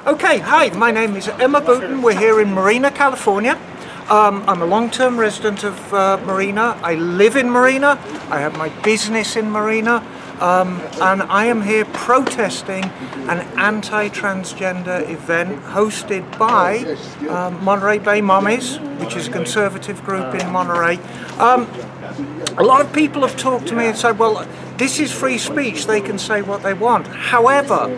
Okay, hi, my name is Emma Booten. We're here in Marina, California. I'm a long-term resident of Marina. I live in Marina. I have my business in Marina. And I am here protesting an anti-transgender event hosted by Monterey Bay Mommies, which is a conservative group in Monterey. A lot of people have talked to me and said, well, this is free speech, they can say what they want. However,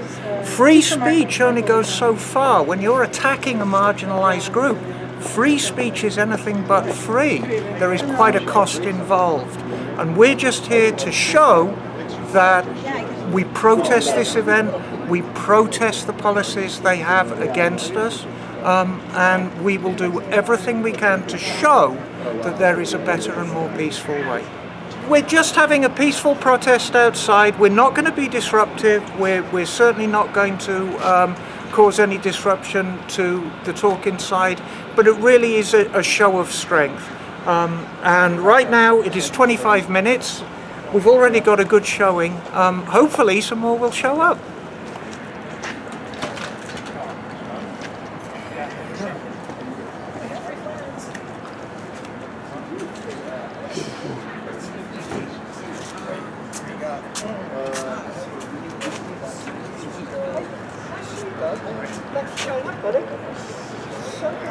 free speech only goes so far. When you're attacking a marginalized group, free speech is anything but free. There is quite a cost involved. And we're just here to show that we protest this event, we protest the policies they have against us, and we will do everything we can to show that there is a better and more peaceful way. We're just having a peaceful protest outside. We're not going to be disruptive. We're certainly not going to cause any disruption to the talk inside, but it really is a show of strength. And right now it is 25 minutes. We've already got a good showing. Hopefully some more will show up.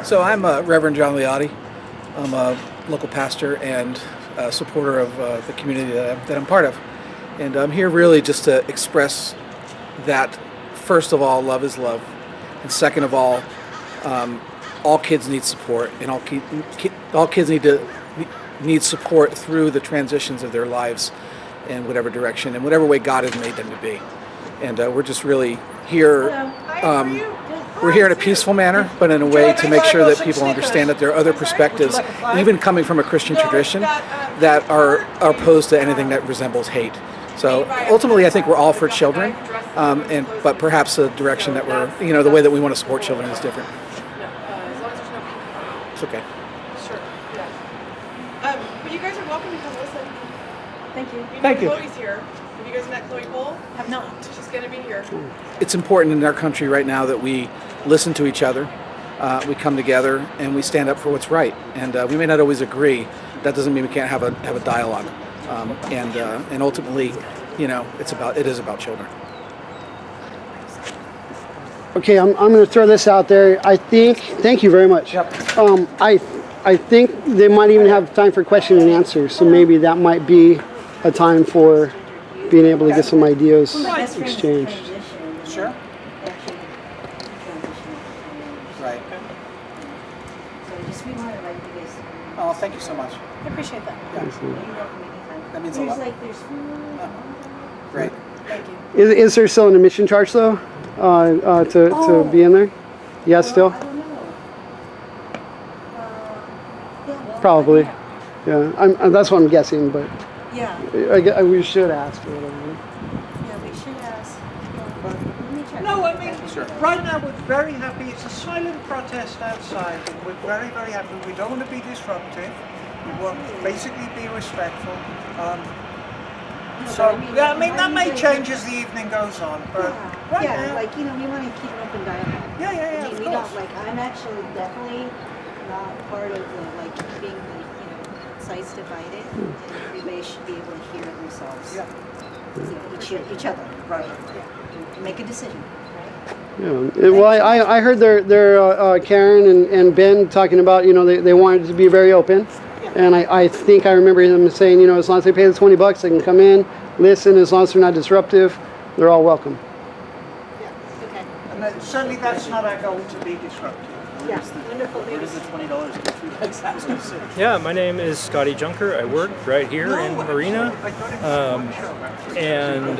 So I'm Reverend John Liotti. I'm a local pastor and a supporter of the community that I'm part of. And I'm here really just to express that, first of all, love is love. And second of all kids need support, and all kids need support through the transitions of their lives in whatever direction and whatever way God has made them to be. And we're just really here. We're here in a peaceful manner, but in a way to make sure that people understand that there are other perspectives, even coming from a Christian tradition, that are opposed to anything that resembles hate. So ultimately, I think we're all for children, but perhaps the direction that the way that we want to support children is different. It's okay. Sure. Yeah. But you guys are welcome to come listen. Thank you. Thank you. Chloe's here. Have you guys met Chloe Cole? Have not. She's going to be here. It's important in our country right now that we listen to each other, we come together, and we stand up for what's right. And we may not always agree. That doesn't mean we can't have a dialogue. And ultimately, it is about children. Okay, I'm going to throw this out there. Thank you very much. Yep. I think they might even have time for question and answer, so maybe that might be a time for being able to get some ideas exchanged. Sure. Right. So just we wanted like you guys. Oh, thank you so much. I appreciate that. Yeah. That means a lot. There's food. Great. Thank you. Is there still an admission charge though, to be in there? Yeah, still. I don't know. Yeah. Probably. Yeah, that's what I'm guessing, but Yeah. we should ask or whatever. Yeah, we should ask. Let me check. No, I mean, Sure. right now we're very happy. It's a silent protest outside, and we're very, very happy. We don't want to be disruptive. We want to basically be respectful. So, yeah, I mean, that may change as the evening goes on, but right now... Like, we want to keep an open dialogue. Yeah, I mean, of we course. don't, I'm actually definitely not part of the, keeping the, sides divided. And everybody should be able to hear themselves. Yeah. Each other. Right. Yeah. Make a decision. Yeah. Well, I heard their Karen and Ben talking about, they wanted it to be very open. And I think I remember them saying, as long as they pay the $20, they can come in, listen. As long as they're not disruptive, they're all welcome. Yeah. Okay. And certainly that's not our goal, to be disruptive. Yeah. Wonderful. Where does the $20 go to? Yeah, my name is Scotty Junker. I work right here in Marina. And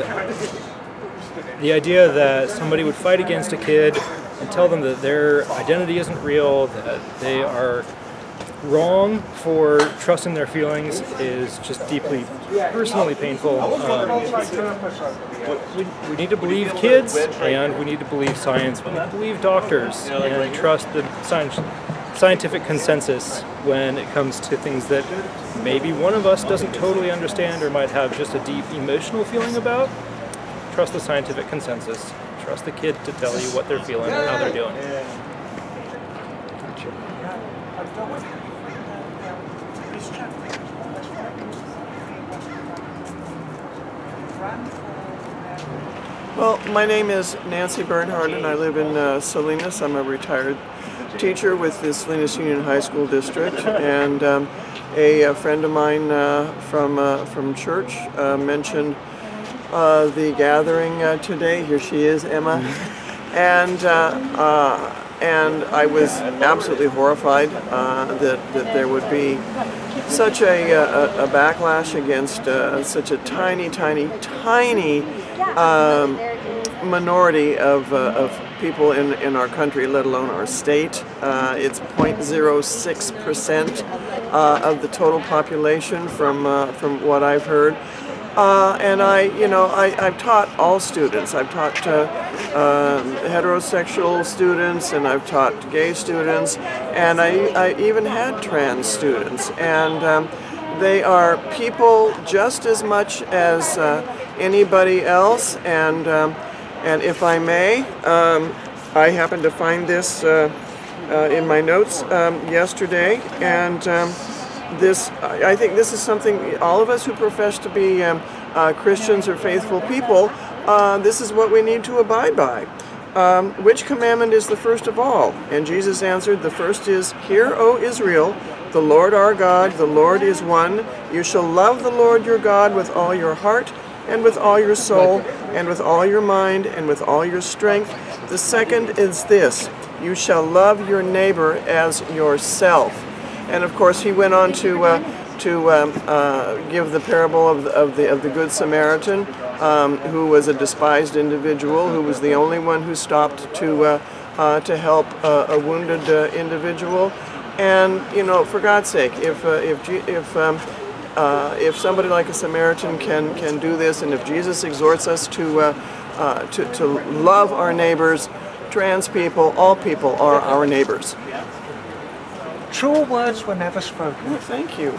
the idea that somebody would fight against a kid and tell them that their identity isn't real, that they are wrong for trusting their feelings, is just deeply personally painful. We need to believe kids, and we need to believe science. We need to believe doctors, and trust the scientific consensus when it comes to things that maybe one of us doesn't totally understand or might have just a deep emotional feeling about. Trust the scientific consensus. Trust the kid to tell you what they're feeling and how they're doing. Well, my name is Nancy Bernhardt, and I live in Salinas. I'm a retired teacher with the Salinas Union High School District, and a friend of mine from church mentioned the gathering today. Here she is, Emma, and I was absolutely horrified that there would be such a backlash against such a tiny minority of people in our country, let alone our state. It's 0.06% of the total population from what I've heard. And I've taught all students. I've taught heterosexual students, and I've taught gay students, and I even had trans students. And they are people just as much as anybody else. And if I may, I happened to find this in my notes yesterday, and I think this is something all of us who profess to be Christians or faithful people, this is what we need to abide by. Which commandment is the first of all? And Jesus answered, the first is, Hear, O Israel, the Lord our God, the Lord is one. You shall love the Lord your God with all your heart, and with all your soul, and with all your mind, and with all your strength. The second is this, you shall love your neighbor as yourself. And of course, he went on to give the parable of the Good Samaritan, who was a despised individual, who was the only one who stopped to help a wounded individual. And for God's sake, if somebody like a Samaritan can do this, and if Jesus exhorts us to love our neighbors, trans people, all people are our neighbors. Truer words were never spoken. Well, thank you.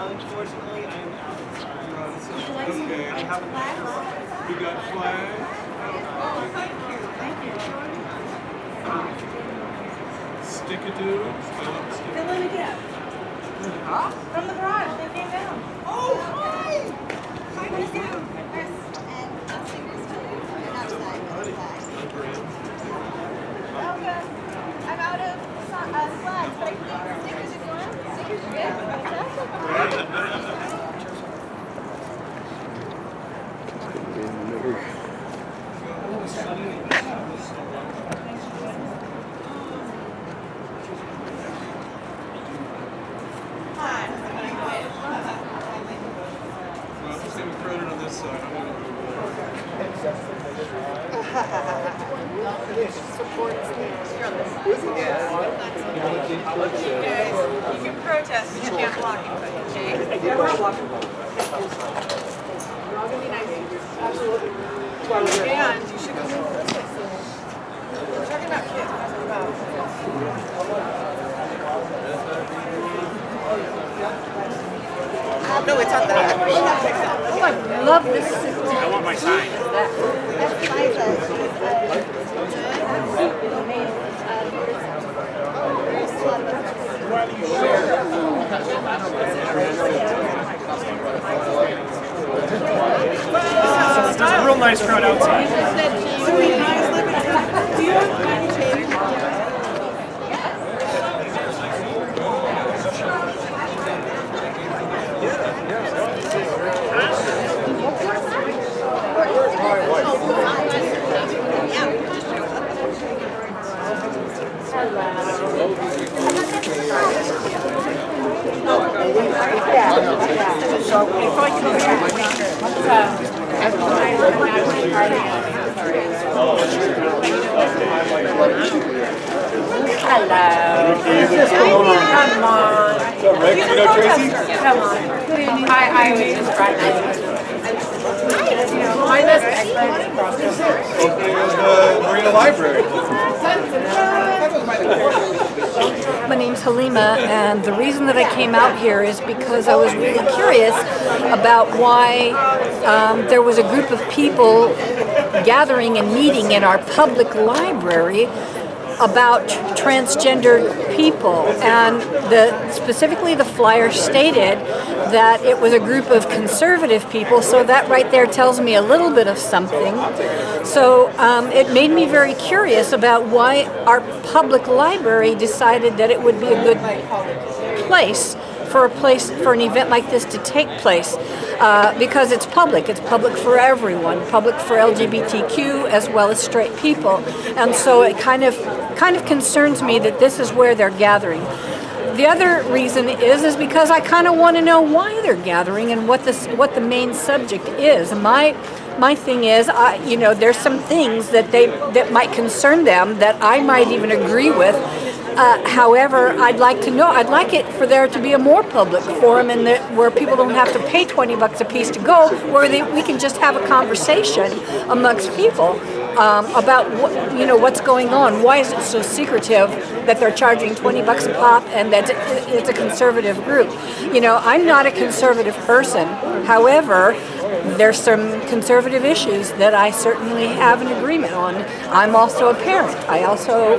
Unfortunately, I am out of time. Okay, I have a flag. You got flag? Oh, thank you. Thank you. Stick-a-doo. Fill in again. Huh? From the garage, they came down. Oh, hi! Hi, nice to meet you. I'm out of flags, but I can get stickers if you want. Stickers are good. Well, just give me credit on this side. I'm gonna You can protest, but you can't block anybody, okay? Yeah, we're all blocking. We're all gonna be nice. Absolutely. And you should come in for this. We're talking about kids. We're talking about. No, it's on that. Oh, I love this. I want my sign. That's Liza. There's a real nice crowd outside. Do you have any change? Hello. Come on. What's up, Rick? You know Tracy? Come on. I was just practicing. Opening of the Marina Library. My name's Halima, and the reason that I came out here is because I was really curious about why there was a group of people gathering and meeting in our public library about transgender people, and specifically the flyer stated that it was a group of conservative people, so that right there tells me a little bit of something. So it made me very curious about why our public library decided that it would be a good place for an event like this to take place, because it's public for everyone, public for LGBTQ as well as straight people, and so it kind of concerns me that this is where they're gathering. The other reason is because I kind of want to know why they're gathering and what the main subject is. My thing is, there's some things that might concern them that I might even agree with. However, I'd like to know. I'd like it for there to be a more public forum, and where people don't have to pay $20 a piece to go, where we can just have a conversation amongst people about what's going on. Why is it so secretive that they're charging $20 a pop, and that it's a conservative group? I'm not a conservative person. However, there's some conservative issues that I certainly have an agreement on. I'm also a parent. I also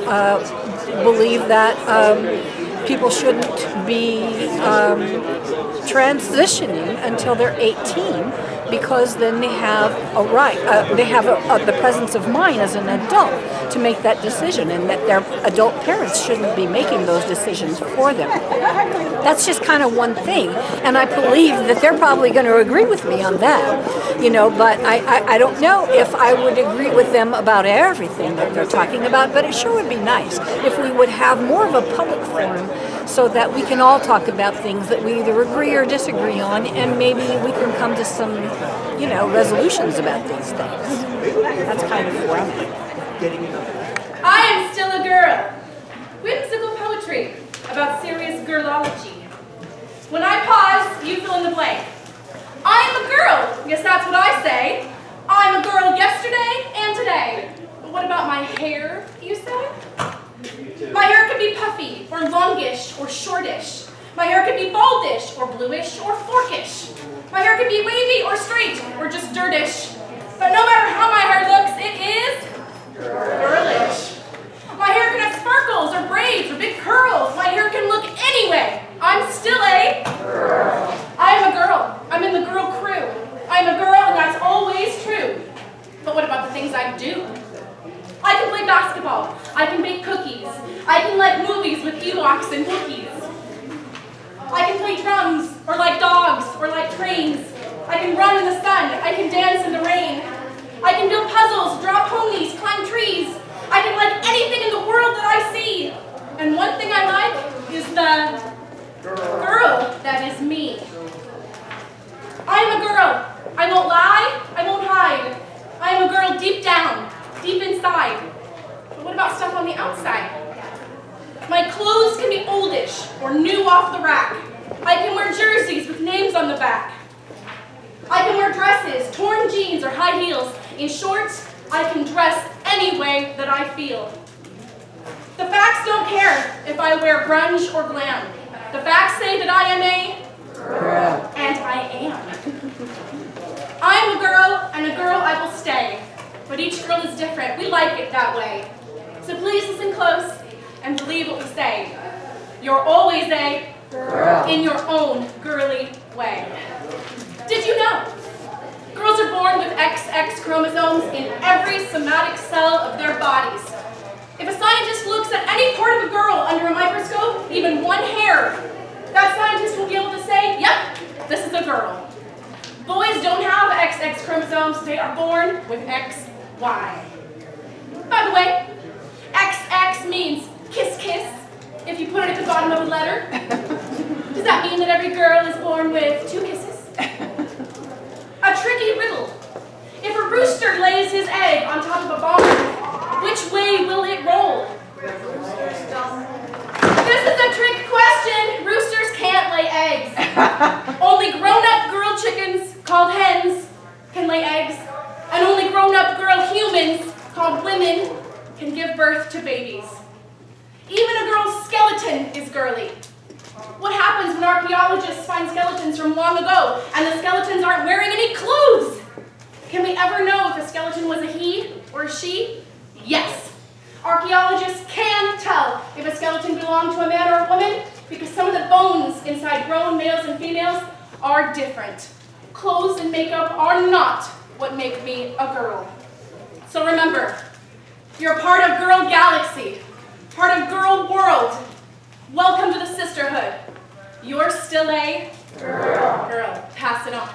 believe that people shouldn't be transitioning until they're 18, because then they have a right, they have the presence of mind as an adult to make that decision, and that their adult parents shouldn't be making those decisions for them. That's just kind of one thing, and I believe that they're probably going to agree with me on that, but I don't know if I would agree with them about everything that they're talking about, but it sure would be nice if we would have more of a public forum so that we can all talk about things that we either agree or disagree on, and maybe we can come to some, resolutions about these things. That's kind of where I'm at. I am still a girl. Whimsical poetry about serious girlology. When I pause, you fill in the blank. I am a girl. Yes, that's what I say. I'm a girl yesterday and today. But what about my hair, you say? My hair could be puffy, or longish, or shortish. My hair could be baldish, or bluish, or forkish. My hair could be wavy, or straight, or just dirtish. But no matter how my hair looks, it is girlish. My hair can have sparkles, or braids, or big curls. My hair can look anyway. I'm still a girl. I am a girl. I'm in the girl crew. I'm a girl, and that's always true. But what about the things I do? I can play basketball. I can bake cookies. I can like movies with Ewoks and Wookiees. I can play drums, or like dogs, or like trains. I can run in the sun. I can dance in the rain. I can build puzzles, draw ponies, climb trees. I can like anything in the world that I see. And one thing I like is the girl that is me. I am a girl. I won't lie. I won't hide. I am a girl deep down, deep inside. But what about stuff on the outside? My clothes can be oldish or new off the rack. I can wear jerseys with names on the back. I can wear dresses, torn jeans, or high heels. In short, I can dress any way that I feel. The facts don't care if I wear grunge or glam. The facts say that I am a girl. And I am. I am a girl, and a girl I will stay. But each girl is different. We like it that way. So please listen close and believe what we say. You're always a girl in your own girly way. Did you know? Girls are born with XX chromosomes in every somatic cell of their bodies. If a scientist looks at any part of a girl under a microscope, even one hair, that scientist will be able to say, yep, this is a girl. Boys don't have XX chromosomes, they are born with XY. By the way, XX means kiss kiss, if you put it at the bottom of a letter. Does that mean that every girl is born with 2 kisses? A tricky riddle. If a rooster lays his egg on top of a barn, which way will it roll? This is a trick question. Roosters can't lay eggs. Only grown-up girl chickens, called hens, can lay eggs. And only grown girl humans, called women, can give birth to babies. Even a girl's skeleton is girly. What happens when archaeologists find skeletons from long ago and the skeletons aren't wearing any clothes? Can we ever know if a skeleton was a he or a she? Yes. Archaeologists can tell if a skeleton belonged to a man or a woman because some of the bones inside grown males and females are different. Clothes and makeup are not what make me a girl. So remember, you're a part of Girl Galaxy, part of Girl World. Welcome to the sisterhood. You're still a girl. Girl. Pass it on.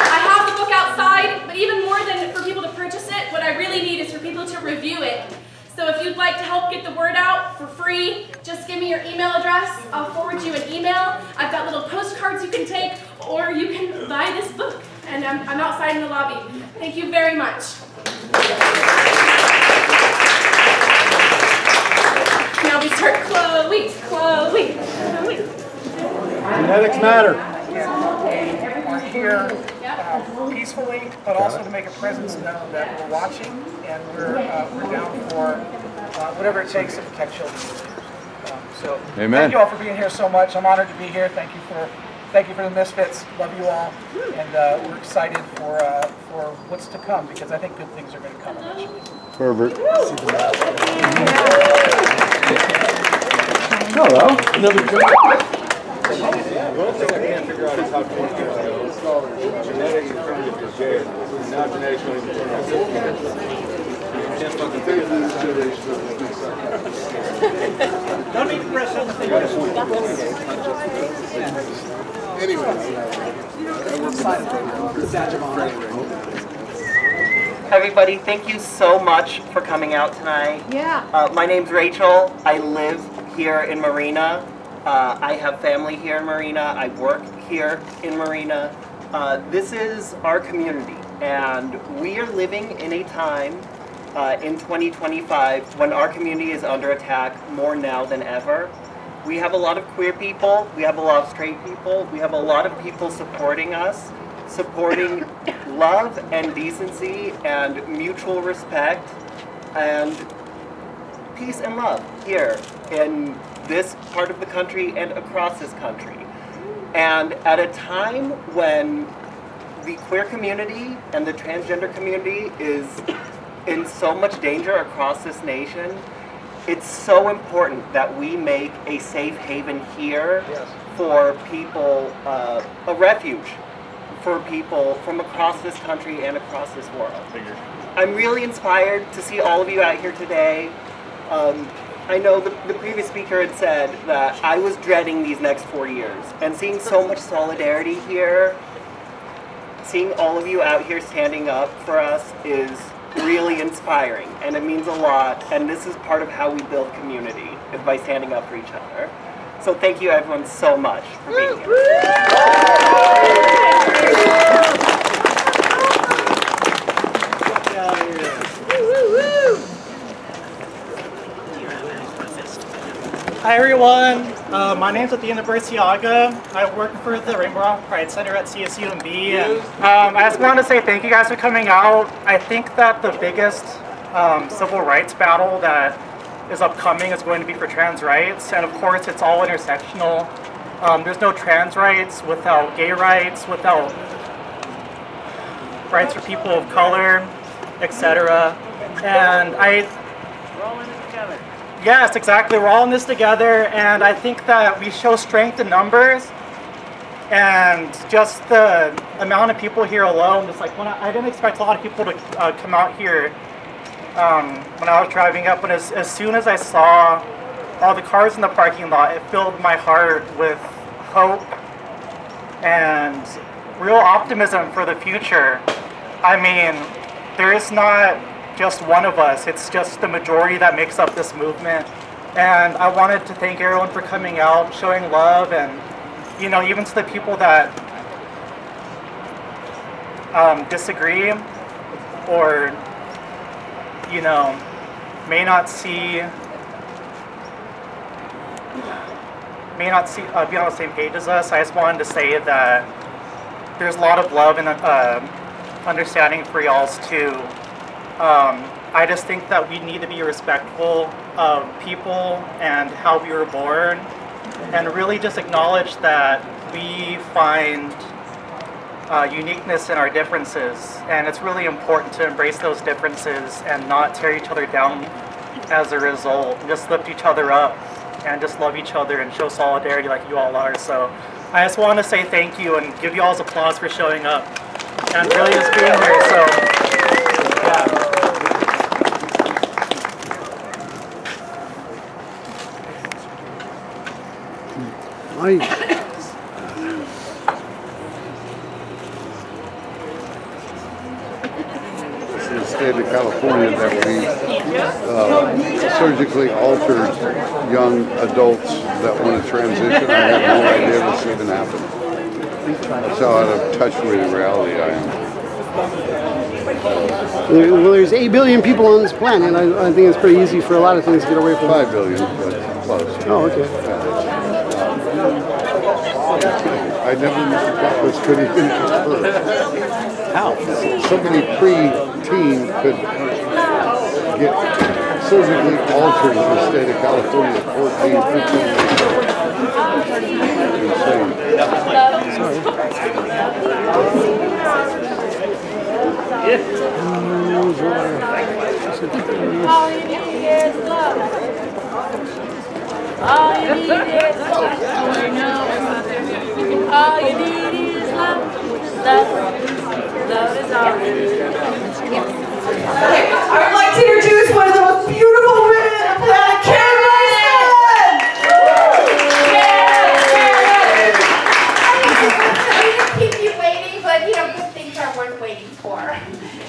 I have the book outside, but even more than for people to purchase it, what I really need is for people to review it. So if you'd like to help get the word out for free, just give me your email address. I'll forward you an email. I've got little postcards you can take, or you can buy this book. And I'm outside in the lobby. Thank you very much. Now we start Chloe. Genetics matter. We're here peacefully, but also to make a presence known that we're watching and we're down for whatever it takes to protect children. So Amen. Thank you all for being here so much. I'm honored to be here. Thank you for the Misfits. Love you all, and we're excited for what's to come because I think good things are going to come eventually. Pervert. Hello. Another joke. One thing I can't figure out is how 20 years ago genetics were primitive as jail. Now genetics don't even turn out. You can't fucking figure that out. Don't need to press anything. Everybody, thank you so much for coming out tonight. Yeah. My name's Rachel. I live here in Marina. I have family here in Marina. I work here in Marina. This is our community, and we are living in a time in 2025 when our community is under attack more now than ever. We have a lot of queer people, we have a lot of straight people, we have a lot of people supporting us, supporting love and decency and mutual respect and peace and love here in this part of the country and across this country. And at a time when the queer community and the transgender community is in so much danger across this nation, it's so important that we make a safe haven here for people, a refuge for people from across this country and across this world. I'm really inspired to see all of you out here today. I know the previous speaker had said that I was dreading these next 4 years, and seeing so much solidarity here, seeing all of you out here standing up for us is really inspiring, and it means a lot, and this is part of how we build community, is by standing up for each other. So thank you everyone so much for being here. Hi everyone, my name's Athena Berciaga. I work for the Rainbow Rock Pride Center at CSUMB, and I just want to say thank you guys for coming out. I think that the biggest civil rights battle that is upcoming is going to be for trans rights, and of course it's all intersectional. There's no trans rights without gay rights, without rights for people of color, etc. And we're all in it together. Yes, exactly. We're all in this together, and I think that we show strength in numbers, and just the amount of people here alone. Just like I didn't expect a lot of people to come out here when I was driving up, and as soon as I saw all the cars in the parking lot, it filled my heart with hope and real optimism for the future. I mean, there is not just one of us, it's just the majority that makes up this movement. And I wanted to thank everyone for coming out, showing love, and even to the people that disagree or may not be on the same page as us. I just wanted to say that there's a lot of love and understanding for y'all's too. I just think that we need to be respectful of people and how we were born, and really just acknowledge that we find uniqueness in our differences, and it's really important to embrace those differences and not tear each other down as a result. Just lift each other up and just love each other and show solidarity like you all are. So I just want to say thank you and give you all applause for showing up and really just being here. So yeah. It's in the state of California that we surgically altered young adults that want to transition. I had no idea this even happened. That's how out of touch with reality I am. Well, there's 8 billion people on this planet. I think it's pretty easy for a lot of things to get away from. 5 billion, but close. Oh, okay. I never knew that was could even occur. How? Somebody pre-teen could get surgically altered in the state of California at 14, 15. All you need is love. All you need is love. All you need is love. Love is all you need. I would like to introduce one of the most beautiful women on the planet, Karen Lyson! We didn't keep you waiting, but good things are worth waiting for.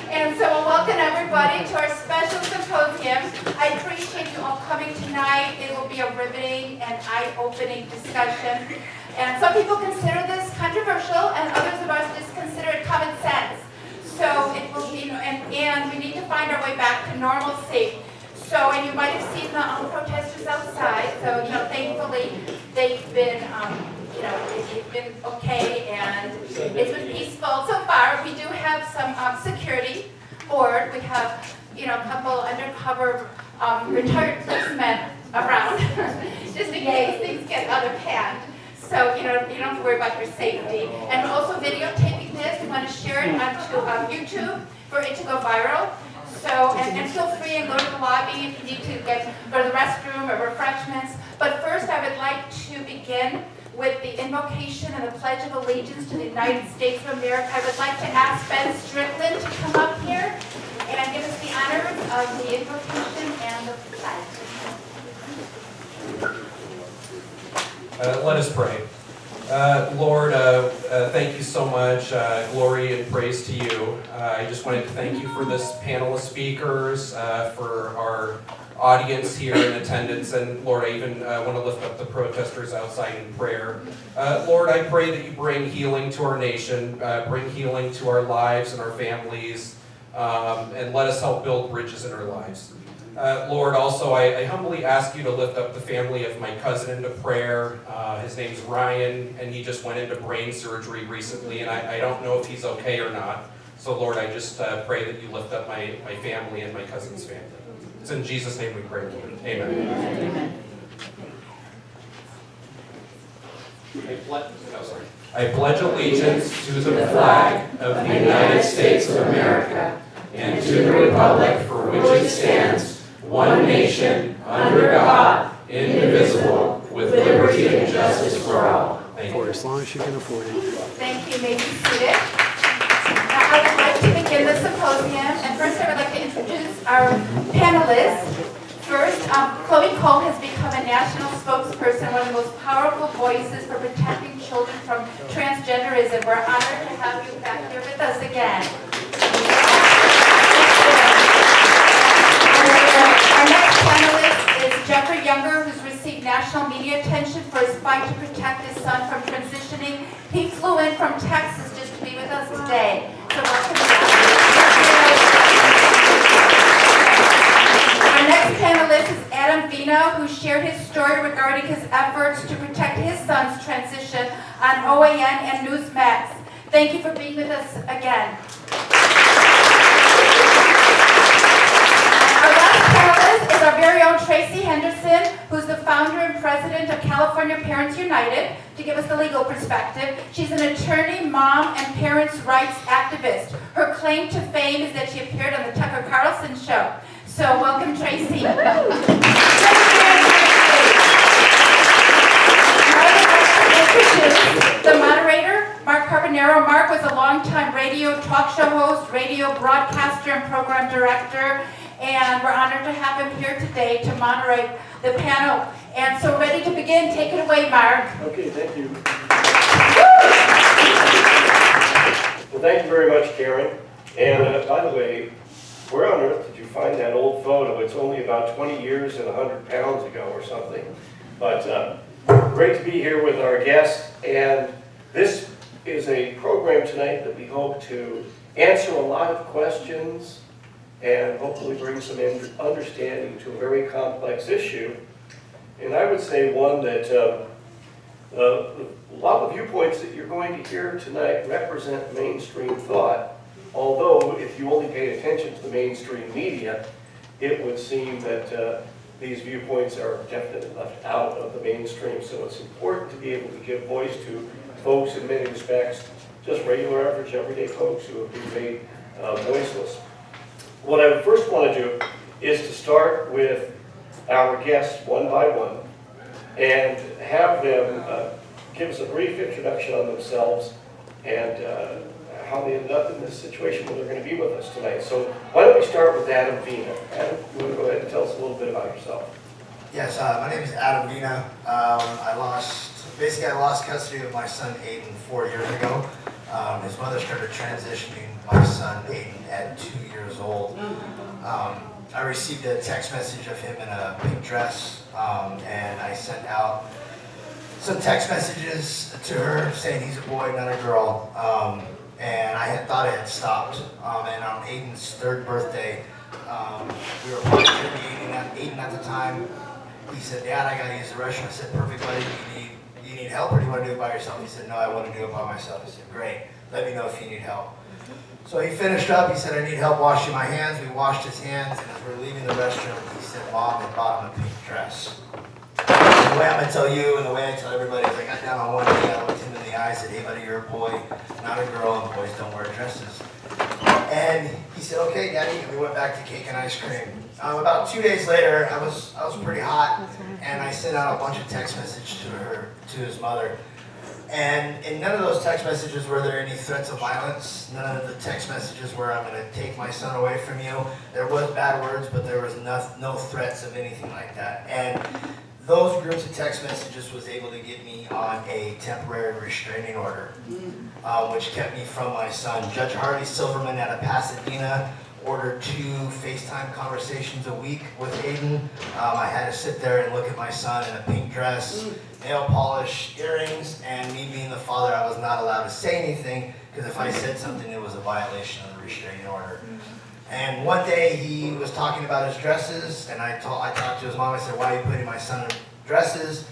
And so welcome everybody to our special symposium. I appreciate you all coming tonight. It will be a riveting and eye-opening discussion. And some people consider this controversial, and others of us just consider it common sense. So it will be, and we need to find our way back to normalcy. So, and you might have seen the protesters outside. So, thankfully they've been, it's been okay, and it's been peaceful so far. We do have some security board. We have, a couple undercover retired policemen around, just in case things get out of hand. So, you don't have to worry about your safety. And we're also videotaping this. We want to share it onto YouTube for it to go viral. So, and feel free and go to the lobby if you need to go to the restroom or refreshments. But first, I would like to begin with the invocation and the Pledge of Allegiance to the United States of America. I would like to ask Ben Strickland to come up here and give us the honors of the invocation and the pledge. Let us pray. Lord, thank you so much. Glory and praise to you. I just wanted to thank you for this panel of speakers, for our audience here in attendance, and Lord, I even want to lift up the protesters outside in prayer. Lord, I pray that you bring healing to our nation, bring healing to our lives and our families, and let us help build bridges in our lives. Lord, also, I humbly ask you to lift up the family of my cousin into prayer. His name's Ryan, and he just went into brain surgery recently, and I don't know if he's okay or not. So, Lord, I just pray that you lift up my family and my cousin's family. It's in Jesus' name we pray, Lord. Amen. I pledge allegiance to the flag of the United States of America and to the republic for which it stands, one nation, under God, indivisible, with liberty and justice for all. Thank you. For as long as you can afford it. Thank you. May be seated. Now, I would like to begin the symposium, and first I would like to introduce our panelists. First, Chloe Cole has become a national spokesperson, one of the most powerful voices for protecting children from transgenderism. We're honored to have you back here with us again. Our next panelist is Jeffrey Younger, who's received national media attention for his fight to protect his son from transitioning. He flew in from Texas just to be with us today. So welcome back. Our next panelist is Adam Vino, who shared his story regarding his efforts to protect his son's transition on OAN and Newsmax. Thank you for being with us again. Our last panelist is our very own Tracy Henderson, who's the founder and president of California Parents United, to give us the legal perspective. She's an attorney, mom, and parents' rights activist. Her claim to fame is that she appeared on the Tucker Carlson show. So welcome, Tracy. The moderator, Mark Carbonaro. Mark was a longtime radio talk show host, radio broadcaster, and program director, and we're honored to have him here today to moderate the panel. And so ready to begin, take it away, Mark. Okay, thank you. Well, thank you very much, Karen. And by the way, where on earth did you find that old photo? It's only about 20 years and 100 pounds ago or something. But great to be here with our guest. And this is a program tonight that we hope to answer a lot of questions and hopefully bring some understanding to a very complex issue. And I would say one that a lot of viewpoints that you're going to hear tonight represent mainstream thought. Although, if you only paid attention to the mainstream media, it would seem that these viewpoints are definitely left out of the mainstream. So it's important to be able to give voice to folks in many respects, just regular, average, everyday folks who have been made voiceless. What I first want to do is to start with our guests one by one and have them give us a brief introduction on themselves and how they ended up in this situation where they're going to be with us tonight. So why don't we start with Adam Vina. Adam, you want to go ahead and tell us a little bit about yourself? Yes, my name is Adam Vina. I lost custody of my son Aiden 4 years ago. His mother started transitioning my son Aiden at 2 years old. I received a text message of him in a pink dress, and I sent out some text messages to her saying he's a boy, not a girl. And I had thought it had stopped. And on Aiden's 3rd birthday, we were probably Aiden at the time. He said, "Dad, I gotta use the restroom." I said, "Perfect, buddy. You need help, or do you want to do it by yourself?" He said, "No, I want to do it by myself." I said, "Great. Let me know if you need help." So he finished up. He said, "I need help washing my hands." We washed his hands, and as we were leaving the restroom, he said, "Mom had bought him a pink dress." The way I'm gonna tell you, and the way I tell everybody, is I got down on one knee, I looked him in the eye, said, "Hey, buddy, you're a boy, not a girl, and boys don't wear dresses." And he said, "Okay, Daddy," and we went back to cake and ice cream. About 2 days later, I was pretty hot, and I sent out a bunch of text messages to his mother. And in none of those text messages were there any threats of violence. None of the text messages were, "I'm going to take my son away from you." There was bad words, but there was no threats of anything like that. And those groups of text messages was able to get me on a temporary restraining order, which kept me from my son. Judge Harley Silverman out of Pasadena ordered 2 FaceTime conversations a week with Aiden. I had to sit there and look at my son in a pink dress, nail polish, earrings, and me being the father, I was not allowed to say anything, because if I said something, it was a violation of the restraining order. And one day he was talking about his dresses, and I talked to his mom. I said, "Why are you putting my son in dresses?"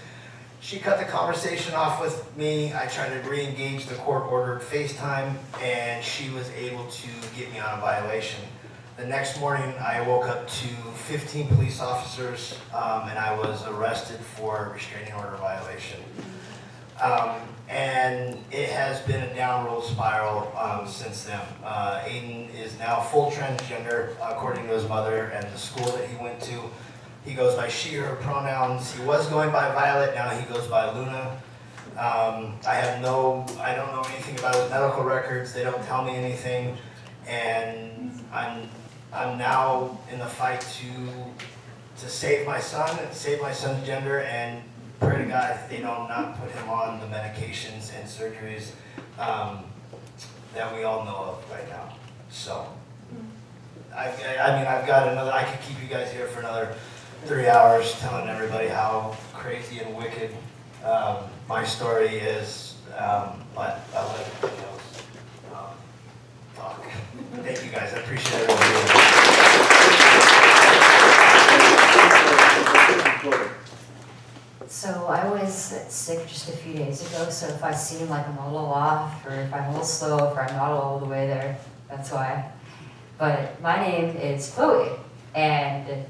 She cut the conversation off with me. I tried to re-engage the court-ordered FaceTime, and she was able to get me on a violation. The next morning, I woke up to 15 police officers, and I was arrested for restraining order violation. And it has been a downward spiral since then. Aiden is now full transgender, according to his mother and the school that he went to. He goes by she, her pronouns. He was going by Violet, now he goes by Luna. I don't know anything about his medical records. They don't tell me anything. And I'm now in the fight to save my son, and save my son's gender, and pray to God they don't not put him on the medications and surgeries that we all know of right now. So, I've got another. I could keep you guys here for another 3 hours telling everybody how crazy and wicked my story is, but I'll let everybody else talk. Thank you guys. I appreciate everybody. So I was sick just a few days ago, so if I seem like I'm a little off, or if I'm a little slow, if I'm not all the way there, that's why. But my name is Chloe, and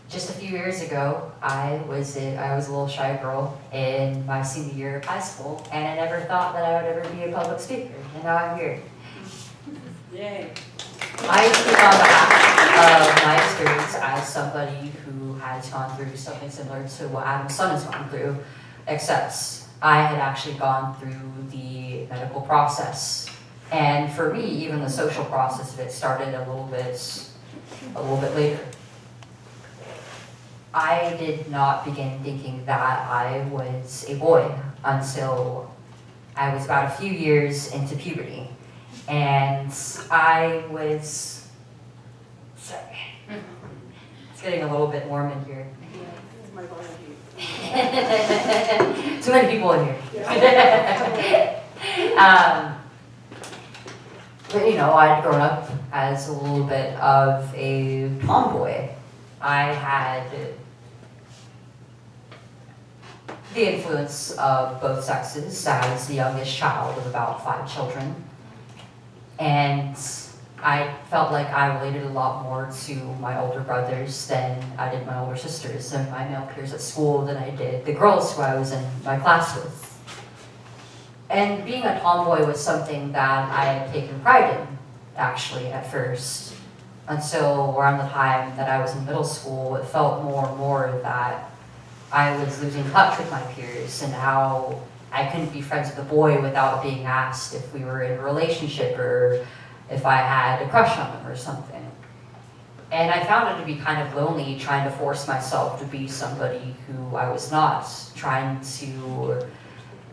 just a few years ago, I was a little shy girl in my senior year of high school, and I never thought that I would ever be a public speaker, and now I'm here. Yay. I speak on behalf of my experience as somebody who has gone through something similar to what Adam's son has gone through, except I had actually gone through the medical process. And for me, even the social process of it started a little bit later. I did not begin thinking that I was a boy until I was about a few years into puberty. And I was, sorry, it's getting a little warm warm in here. Too many people in here. But you know, I'd grown up as a little bit of a tomboy. I had the influence of both sexes as the youngest child of about 5 children. And I felt like I related a lot more to my older brothers than I did my older sisters and my male peers at school than I did the girls who I was in my class with. And being a tomboy was something that I had taken pride in, actually, at first. Until around the time that I was in middle school, it felt more and more that I was losing touch with my peers and how I couldn't be friends with a boy without being asked if we were in a relationship or if I had a crush on him or something. And I found it to be kind of lonely trying to force myself to be somebody who I was not, trying to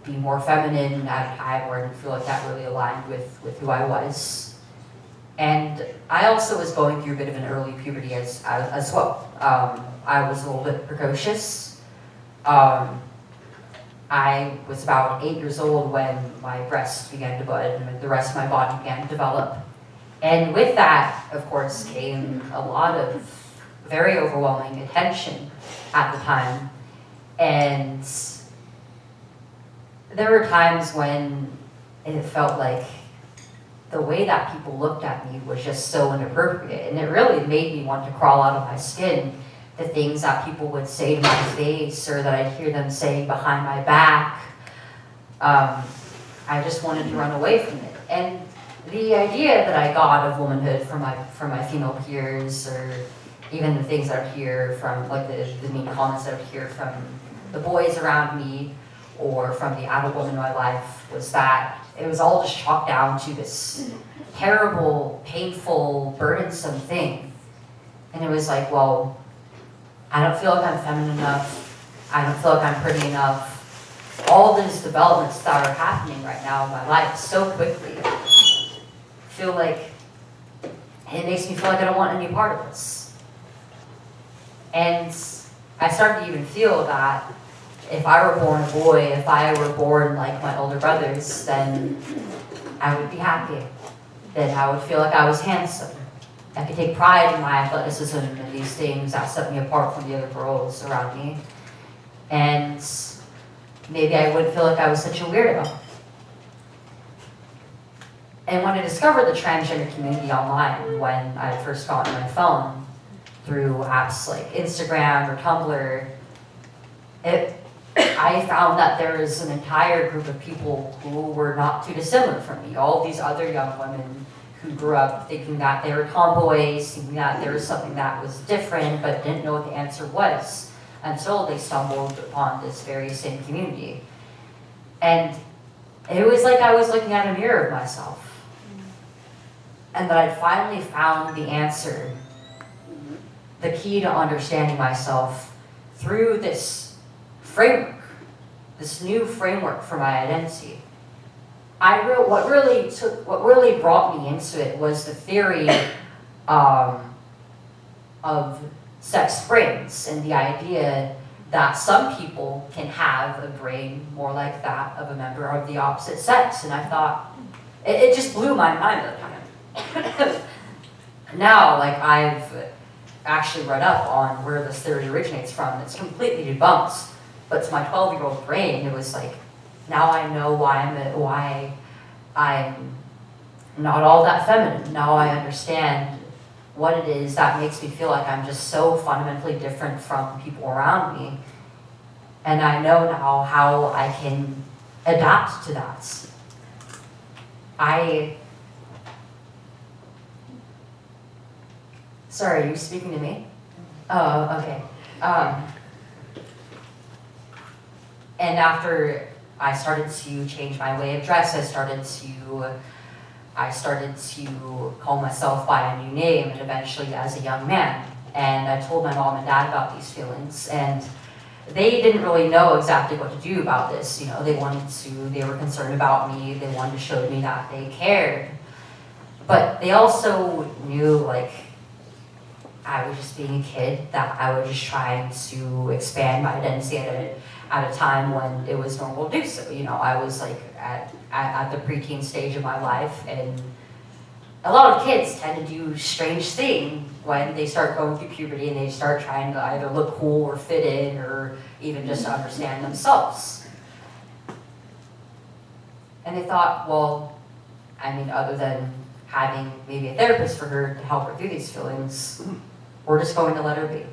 be more feminine at a time where I didn't feel like that really aligned with who I was. And I also was going through a bit of an early puberty as well. I was a little bit precocious. I was about 8 years old when my breasts began to bud and the rest of my body began to develop. And with that, of course, came a lot of very overwhelming attention at the time. And there were times when it felt like the way that people looked at me was just so inappropriate. And it really made me want to crawl out of my skin. The things that people would say to my face or that I'd hear them saying behind my back. I just wanted to run away from it. And the idea that I got of womanhood from my female peers, or even the things that I would hear from, like the mean comments that I would hear from the boys around me or from the adult woman in my life, was that it was all just chalked down to this terrible, painful, burdensome thing. And it was like, well, I don't feel like I'm feminine enough. I don't feel like I'm pretty enough. All these developments that are happening right now in my life so quickly, feel like it makes me feel like I don't want any part of this. And I started to even feel that if I were born a boy, if I were born like my older brothers, then I would be happy. Then I would feel like I was handsome. I could take pride in my athleticism and these things that set me apart from the other girls around me. And maybe I wouldn't feel like I was such a weirdo. And when I discovered the transgender community online, when I first got on my phone through apps like Instagram or Tumblr, I found that there was an entire group of people who were not too dissimilar from me. All these other young women who grew up thinking that they were tomboys, thinking that there was something that was different, but didn't know what the answer was until they stumbled upon this very same community. And it was like I was looking at a mirror of myself. And that I'd finally found the answer, the key to understanding myself through this framework, this new framework for my identity. What really brought me into it was the theory of sex brains and the idea that some people can have a brain more like that of a member of the opposite sex. And I thought, it just blew my mind at the time. Now, like, I've actually read up on where this theory originates from. It's completely debunked But to my 12-year-old brain, it was like, now I know why I'm not all that feminine. Now I understand what it is that makes me feel like I'm just so fundamentally different from people around me. And I know now how I can adapt to that. Sorry, are you speaking to me? Oh, okay. And after I started to change my way of dress, I started to call myself by a new name, and eventually as a young man. And I told my mom and dad about these feelings, and they didn't really know exactly what to do about this. You know, they were concerned about me, they wanted to show me that they cared. But they also knew, like, I was just being a kid, that I was just trying to expand my identity at a time when it was normal to do so. You know, I was like at the preteen stage of my life, and a lot of kids tend to do strange things when they start going through puberty and they start trying to either look cool or fit in or even just understand themselves. And they thought, well, I mean, other than having maybe a therapist for her to help her through these feelings, we're just going to let her be.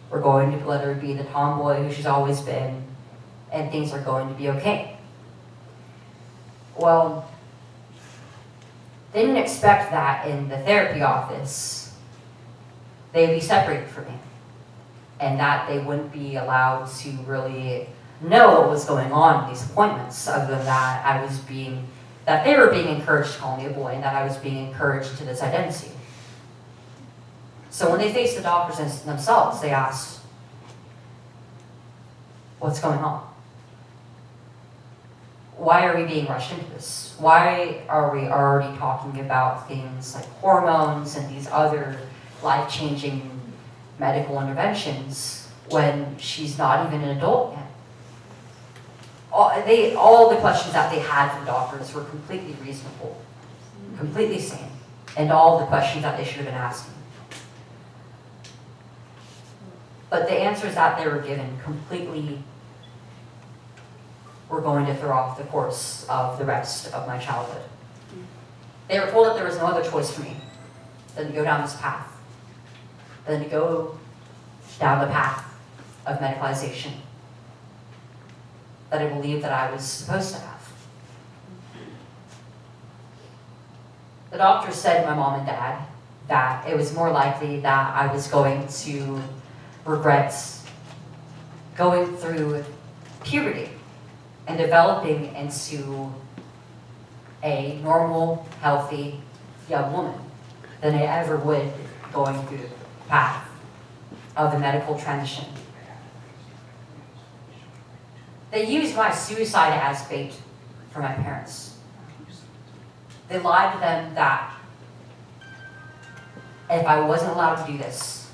We're going to let her be the tomboy who she's always been, and things are going to be okay. Well, they didn't expect that in the therapy office they'd be separated from me, and that they wouldn't be allowed to really know what was going on in these appointments, other than that they were being encouraged to call me a boy, and that I was being encouraged to this identity. So when they faced the doctors themselves, they asked, what's going on? Why are we being rushed into this? Why are we already talking about things like hormones and these other life-changing medical interventions when she's not even an adult yet? All the questions that they had from doctors were completely reasonable, completely sane, and all the questions that they should have been asking. But the answers that they were given completely were going to throw off the course of the rest of my childhood. They were told that there was no other choice for me than to go down this path, than to go down the path of medicalization that I believed that I was supposed to have. The doctor said to my mom and dad that it was more likely that I was going to regret going through puberty and developing into a normal, healthy young woman than I ever would going through the path of the medical transition. They used my suicide as bait for my parents. They lied to them that if I wasn't allowed to do this,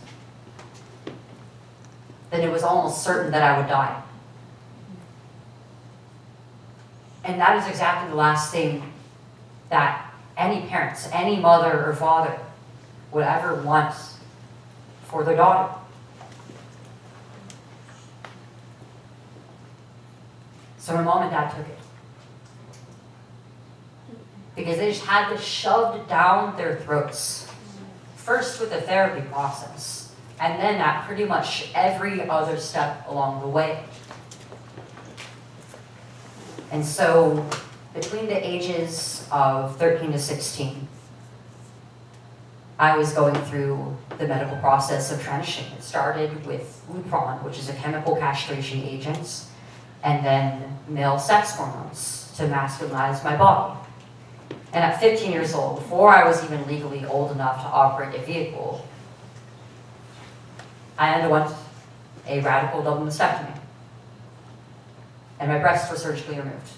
then it was almost certain that I would die. And that is exactly the last thing that any parents, any mother or father would ever want for their daughter. So my mom and dad took it. Because they just had this shoved down their throats. First with the therapy process, and then at pretty much every other step along the way. And so between the ages of 13 to 16, I was going through the medical process of transition. It started with Lupron, which is a chemical castration agent, and then male sex hormones to masculinize my body. And at 15 years old, before I was even legally old enough to operate a vehicle, I underwent a radical double mastectomy. And my breasts were surgically removed.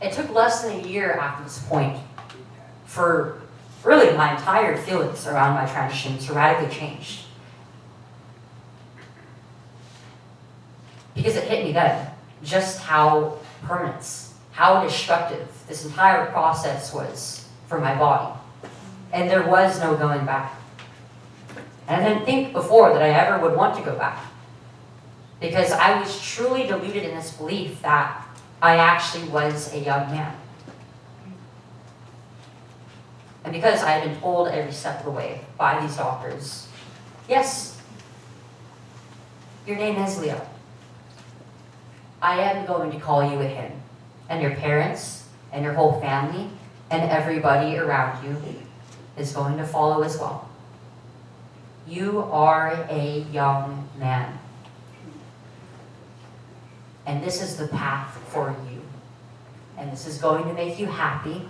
It took less than a year after this point for really my entire feelings around my transition to radically change. Because it hit me then, just how permanent, how destructive this entire process was for my body. And there was no going back. And I didn't think before that I ever would want to go back. because I was truly deluded in this belief that I actually was a young man. And because I had been told every step of the way by these doctors, yes, your name is Leo. I am going to call you a him, and your parents, and your whole family, and everybody around you is going to follow as well. You are a young man. And this is the path for you. And this is going to make you happy.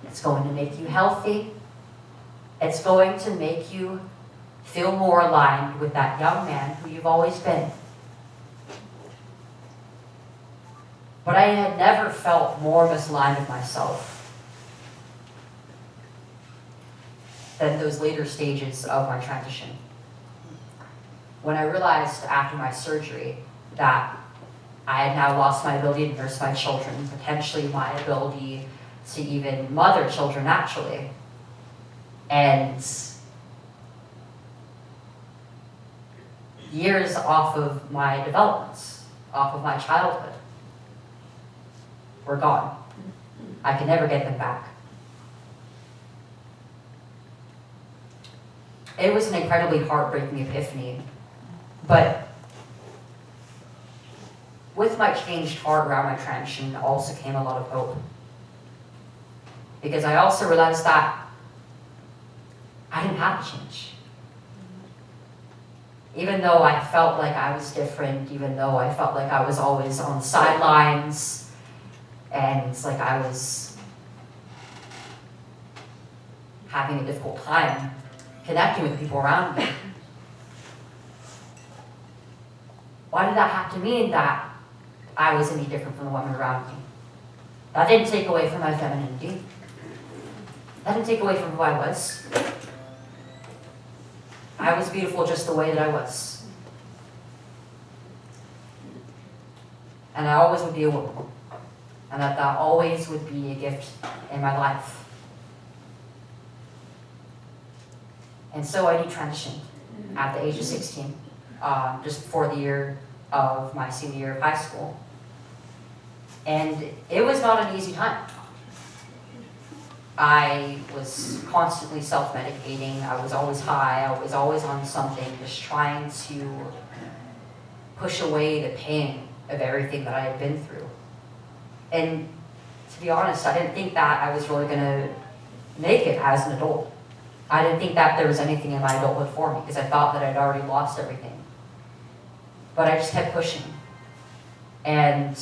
It's going to make you healthy. It's going to make you feel more aligned with that young man who you've always been. But I had never felt more misaligned with myself than those later stages of my transition. When I realized after my surgery that I had now lost my ability to nurse my children, potentially my ability to even mother children naturally. And years off of my development, off of my childhood, were gone. I could never get them back. It was an incredibly heartbreaking epiphany, but with my changed heart around my transition also came a lot of hope. Because I also realized that I didn't have to change. Even though I felt like I was different, even though I felt like I was always on the sidelines, and it's like I was having a difficult time connecting with the people around me. Why did that have to mean that I was any different from the women around me? That didn't take away from my femininity. That didn't take away from who I was. I was beautiful just the way that I was. And I always would be a woman. And that always would be a gift in my life. And so I detransitioned at the age of 16, just before the year of my senior year of high school. And it was not an easy time. I was constantly self-medicating. I was always high. I was always on something, just trying to push away the pain of everything that I had been through. And to be honest, I didn't think that I was really going to make it as an adult. I didn't think that there was anything in my adulthood for me, because I thought that I'd already lost everything. But I just kept pushing. And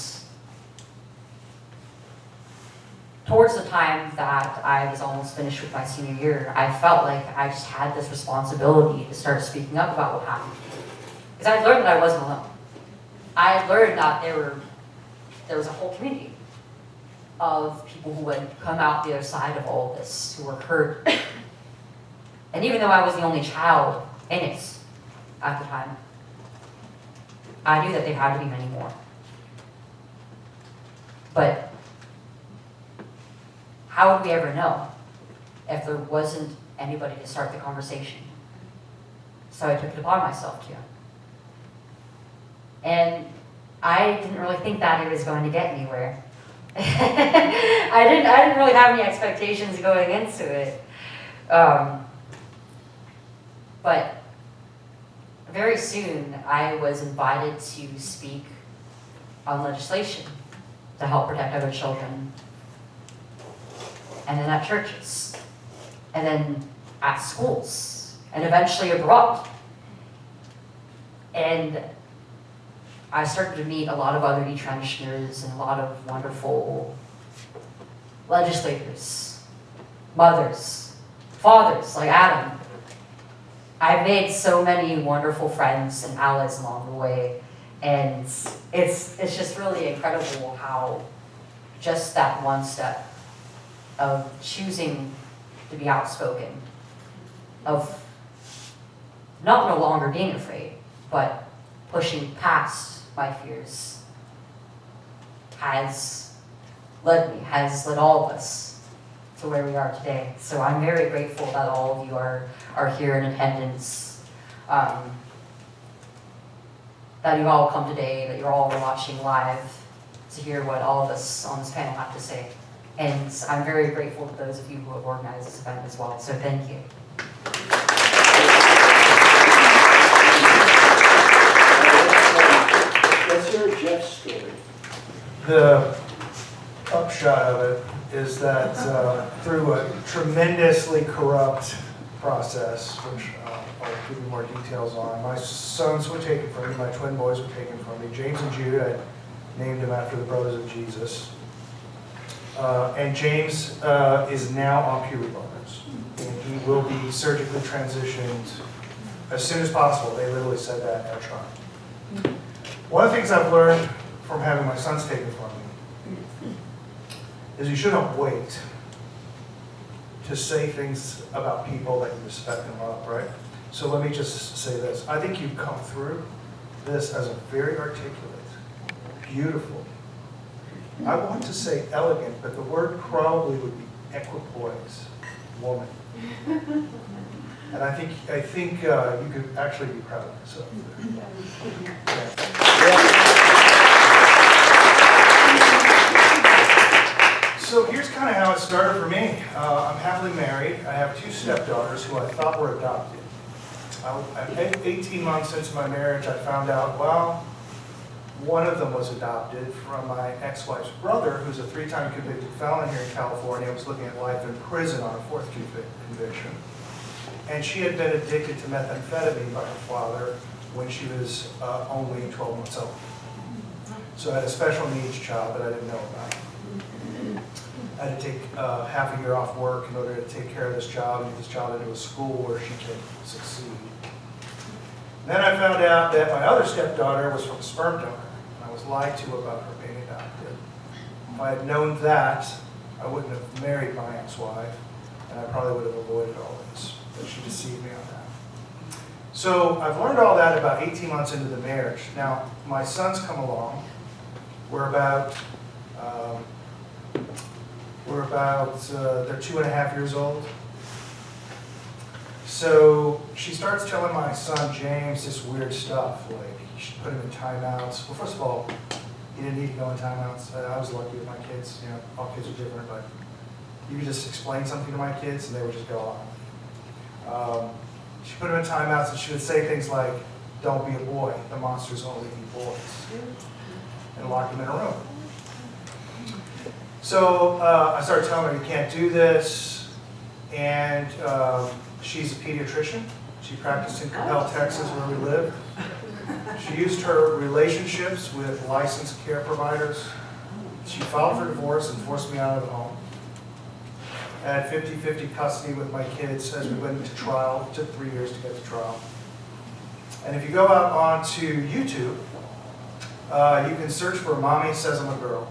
towards the time that I was almost finished with my senior year, I felt like I just had this responsibility to start speaking up about what happened. Because I had learned that I wasn't alone. I had learned that there was a whole community of people who had come out the other side of all this, who were hurt. And even though I was the only child in it at the time, I knew that there had to be many more. But how would we ever know if there wasn't anybody to start the conversation? So I took it upon myself to. And I didn't really think that it was going to get anywhere. I didn't really have any expectations going into it. But very soon I was invited to speak on legislation to help protect other children. And then at churches, and then at schools, and eventually abroad. And I started to meet a lot of other detransitioners and a lot of wonderful legislators, mothers, fathers like Adam. I've made so many wonderful friends and allies along the way, and it's just really incredible how just that one step of choosing to be outspoken, of not no longer being afraid, but pushing past my fears, has led all of us to where we are today. So I'm very grateful that all of you are here in attendance, that that you've all come today, that you're all watching live to hear what all of us on this panel have to say. And I'm very grateful to those of you who have organized this event as well, so thank you. Let's hear Jeff's story. The upshot of it is that through a tremendously corrupt process, which I'll give you more details on, my sons were taken from me, my twin boys were taken from me. James and Jude, I named them after the brothers of Jesus. And James is now on puberty blockers. And he will be surgically transitioned as soon as possible. They literally said that at trial. One of the things I've learned from having my sons taken from me is you shouldn't wait to say things about people that you respect and love, right? So let me just say this. I think you've come through this as a very articulate, beautiful, I want to say elegant, but the word probably would be equipoise woman. And I think you could actually be proud of yourself. So here's kind of how it started for me. I'm happily married. I have 2 stepdaughters who I thought were adopted. 18 months into my marriage, I found out, well, one of them was adopted from my ex-wife's brother, who's a 3-time convicted felon here in California, was looking at life in prison on a 4th conviction. And she had been addicted to methamphetamine by her father when she was only 12 months old. So I had a special needs child that I didn't know about. I had to take half a year off work in order to take care of this child and get this child into a school where she could succeed. And then I found out that my other stepdaughter was from a sperm donor, and I was lied to about her being adopted. If I had known that, I wouldn't have married my ex-wife, and I probably would have avoided all this. But she deceived me on that. So I've learned all that about 18 months into the marriage. Now, my sons come along. We're about they're 2.5 years old. So she starts telling my son James this weird stuff, like you should put him in timeouts. Well, first of all, he didn't need to go in timeouts. I was lucky with my kids. You know, all kids are different, but you could just explain something to my kids and they would just go on. She put him in timeouts and she would say things like, "Don't be a boy. The monsters only eat boys," and lock him in a room. So I started telling her, you can't do this, and she's a pediatrician. She practiced in Compelled, Texas, where we live. She used her relationships with licensed care providers. She filed for divorce and forced me out of the home. I had 50-50 custody with my kids as we went into trial. It took 3 years to get to trial. And if you go out onto YouTube, you can search for "Mommy Says I'm a Girl."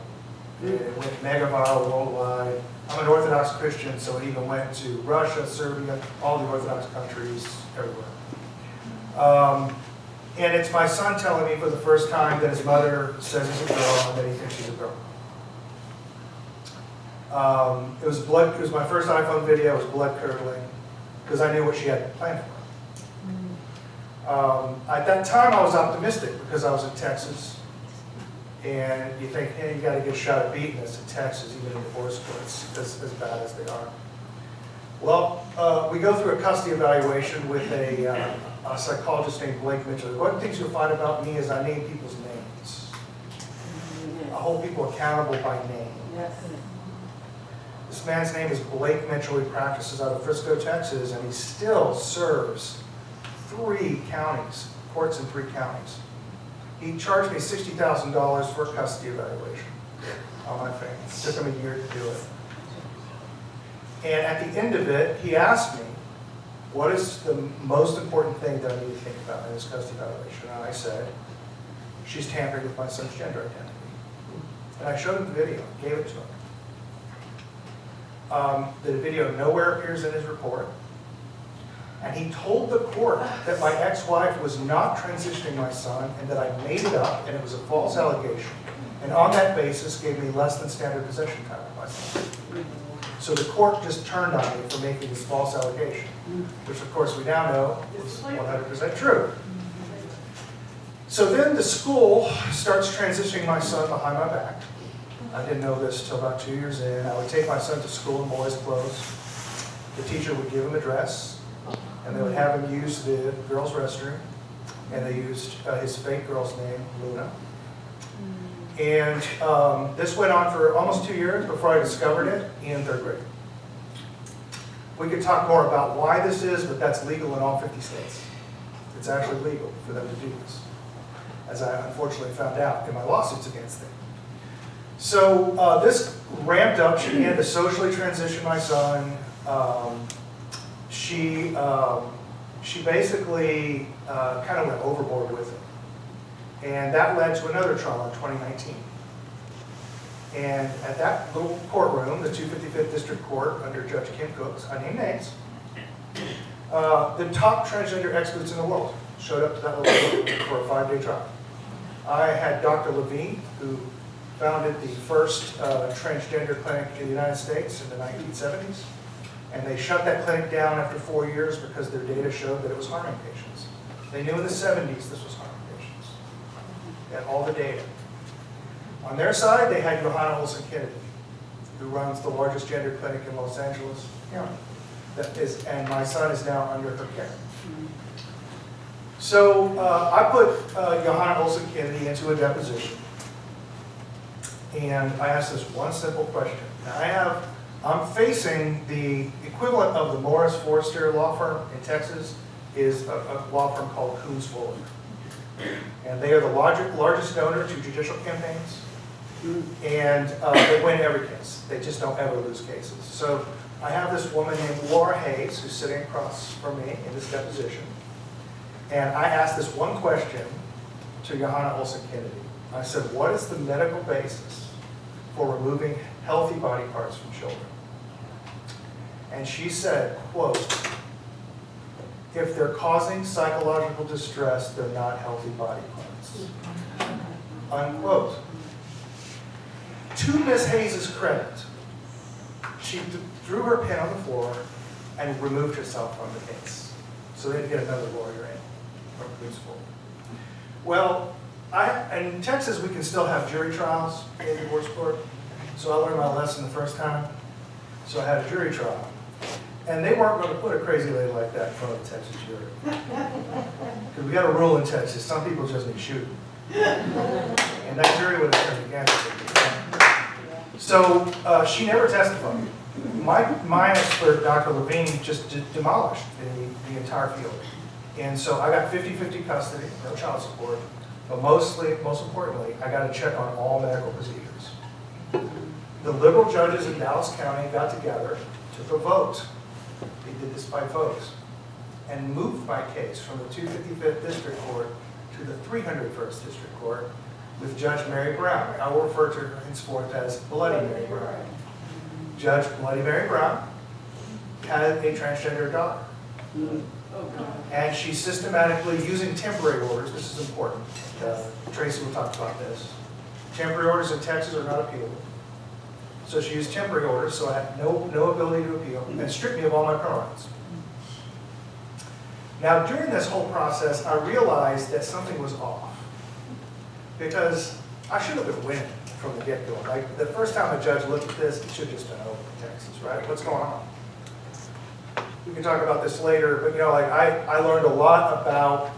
It went mega viral worldwide. I'm an Orthodox Christian, so it even went to Russia, Serbia, all the Orthodox countries, everywhere. And it's my son telling me for the first time that his mother says he's a girl and that he thinks she's a girl. It was my first iPhone video. It was blood curdling because I knew what she had planned for. At that time, I was optimistic because I was in Texas. And you think, hey, you got a good shot at beating this in Texas, even in divorce courts, as bad as they are. Well, we go through a custody evaluation with a psychologist named Blake Mitchell. One of the things you'll find about me is I name people's names. I hold people accountable by name. Yes. This man's name is Blake Mitchell. He practices out of Frisco, Texas, and he still serves 3 counties, courts in 3 counties. He charged me $60,000 for a custody evaluation on my family. It took him a year to do it. And at the end of it, he asked me, what is the most important thing that I need to think about in this custody evaluation? And I said, she's tampering with my son's gender identity. And I showed him the video, gave it to him. The video nowhere appears in his report. And he told the court that my ex-wife was not transitioning my son and that I made it up and it was a false allegation. And on that basis gave me less than standard possession time of my son. So the court just turned on me for making this false allegation, which of course we now know is 100% true. So then the school starts transitioning my son behind my back. I didn't know this till about 2 years in. I would take my son to school in boys' clothes. The teacher would give him a dress, and they would have him use the girls' restroom, and they used his fake girl's name, Luna. And this went on for almost 2 years before I discovered it in 3rd grade. We could talk more about why this is, but that's legal in all 50 states. It's actually legal for them to do this, as I unfortunately found out in my lawsuits against them. So this ramped up. She began to socially transition my son. She basically kind of went overboard with it. And that led to another trial in 2019. And at that little courtroom, the 255th District Court, under Judge Kim Cooks, I name names, the top transgender experts in the world showed up to that little courtroom for a 5-day trial. I had Dr. Levine, who founded the first transgender clinic in the United States in the 1970s. And they shut that clinic down after 4 years because their data showed that it was harming patients. They knew in the 70s this was harming patients. They had all the data. On their side, they had Johanna Olsen Kennedy, who runs the largest gender clinic in Los Angeles County. And my son is now under her care. So I put Johanna Olsen Kennedy into a deposition. And I asked this one simple question. Now I'm facing the equivalent of the Morris Forrester law firm in Texas is a law firm called Coons Fuller. And they are the largest donor to judicial campaigns. And they win every case. They just don't ever lose cases. So I have this woman named Laura Hayes who's sitting across from me in this deposition. And I asked this one question to Johanna Olsen Kennedy. I said, what is the medical basis for removing healthy body parts from children? And she said, quote, if they're causing psychological distress, they're not healthy body parts. Unquote. To Ms. Hayes' credit, she threw her pen on the floor and removed herself from the case. So they had to get another lawyer in from Coons Fuller. Well, in Texas, we can still have jury trials in divorce court. So I learned my lesson the first time. So I had a jury trial. And they weren't going to put a crazy lady like that in front of a Texas jury. Because we got a rule in Texas, some people just need shooting. And that jury would have turned against her. So she never testified. My expert, Dr. Levine, just demolished the entire field. And so I got 50-50 custody, no child support. But most importantly, I got to check on all medical procedures. The liberal judges in Dallas County got together, took a vote. They did this by vote, and moved my case from the 255th District Court to the 301st District Court with Judge Mary Brown. I will refer to her henceforth as Bloody Mary Brown. Judge Bloody Mary Brown had a transgender daughter. And she's systematically using temporary orders. This is important. Tracy will talk about this. Temporary orders in Texas are not appealable. So she used temporary orders, so I had no ability to appeal, and stripped me of all my criminal rights. Now, during this whole process, I realized that something was off. Because I should have been winning from the get-go. Like, the first time a judge looked at this, it should have just been over in Texas, right? What's going on? We can talk about this later, but I learned a lot about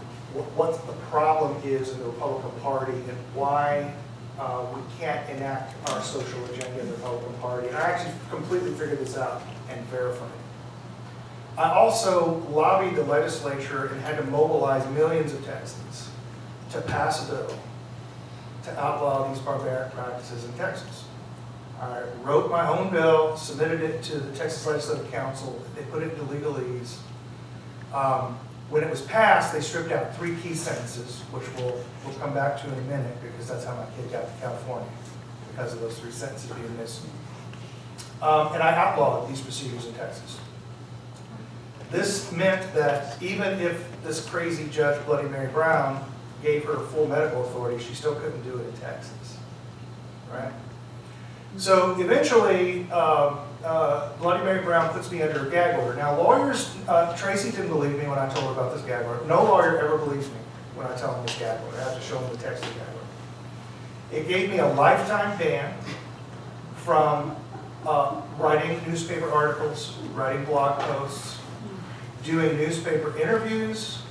what the problem is in the Republican Party and why we can't enact our social agenda in the Republican Party. And I actually completely figured this out and verified it. I also lobbied the legislature and had to mobilize millions of Texans to pass a bill to outlaw these barbaric practices in Texas. I wrote my own bill, submitted it to the Texas Legislative Council. They put it into legalese. When it was passed, they stripped out 3 key sentences, which we'll come back to in a minute because that's how my kid got to California, because of those 3 sentences being missing. And I outlawed these procedures in Texas. This meant that even if this crazy judge, Bloody Mary Brown, gave her full medical authority, she still couldn't do it in Texas, right? So eventually, Bloody Mary Brown puts me under a gag order. Now lawyers, Tracy didn't believe me when I told her about this gag order. No lawyer ever believes me when I tell them it's gag order. I have to show them the text of the gag order. It gave me a lifetime ban from writing newspaper articles, writing blog posts, doing newspaper interviews,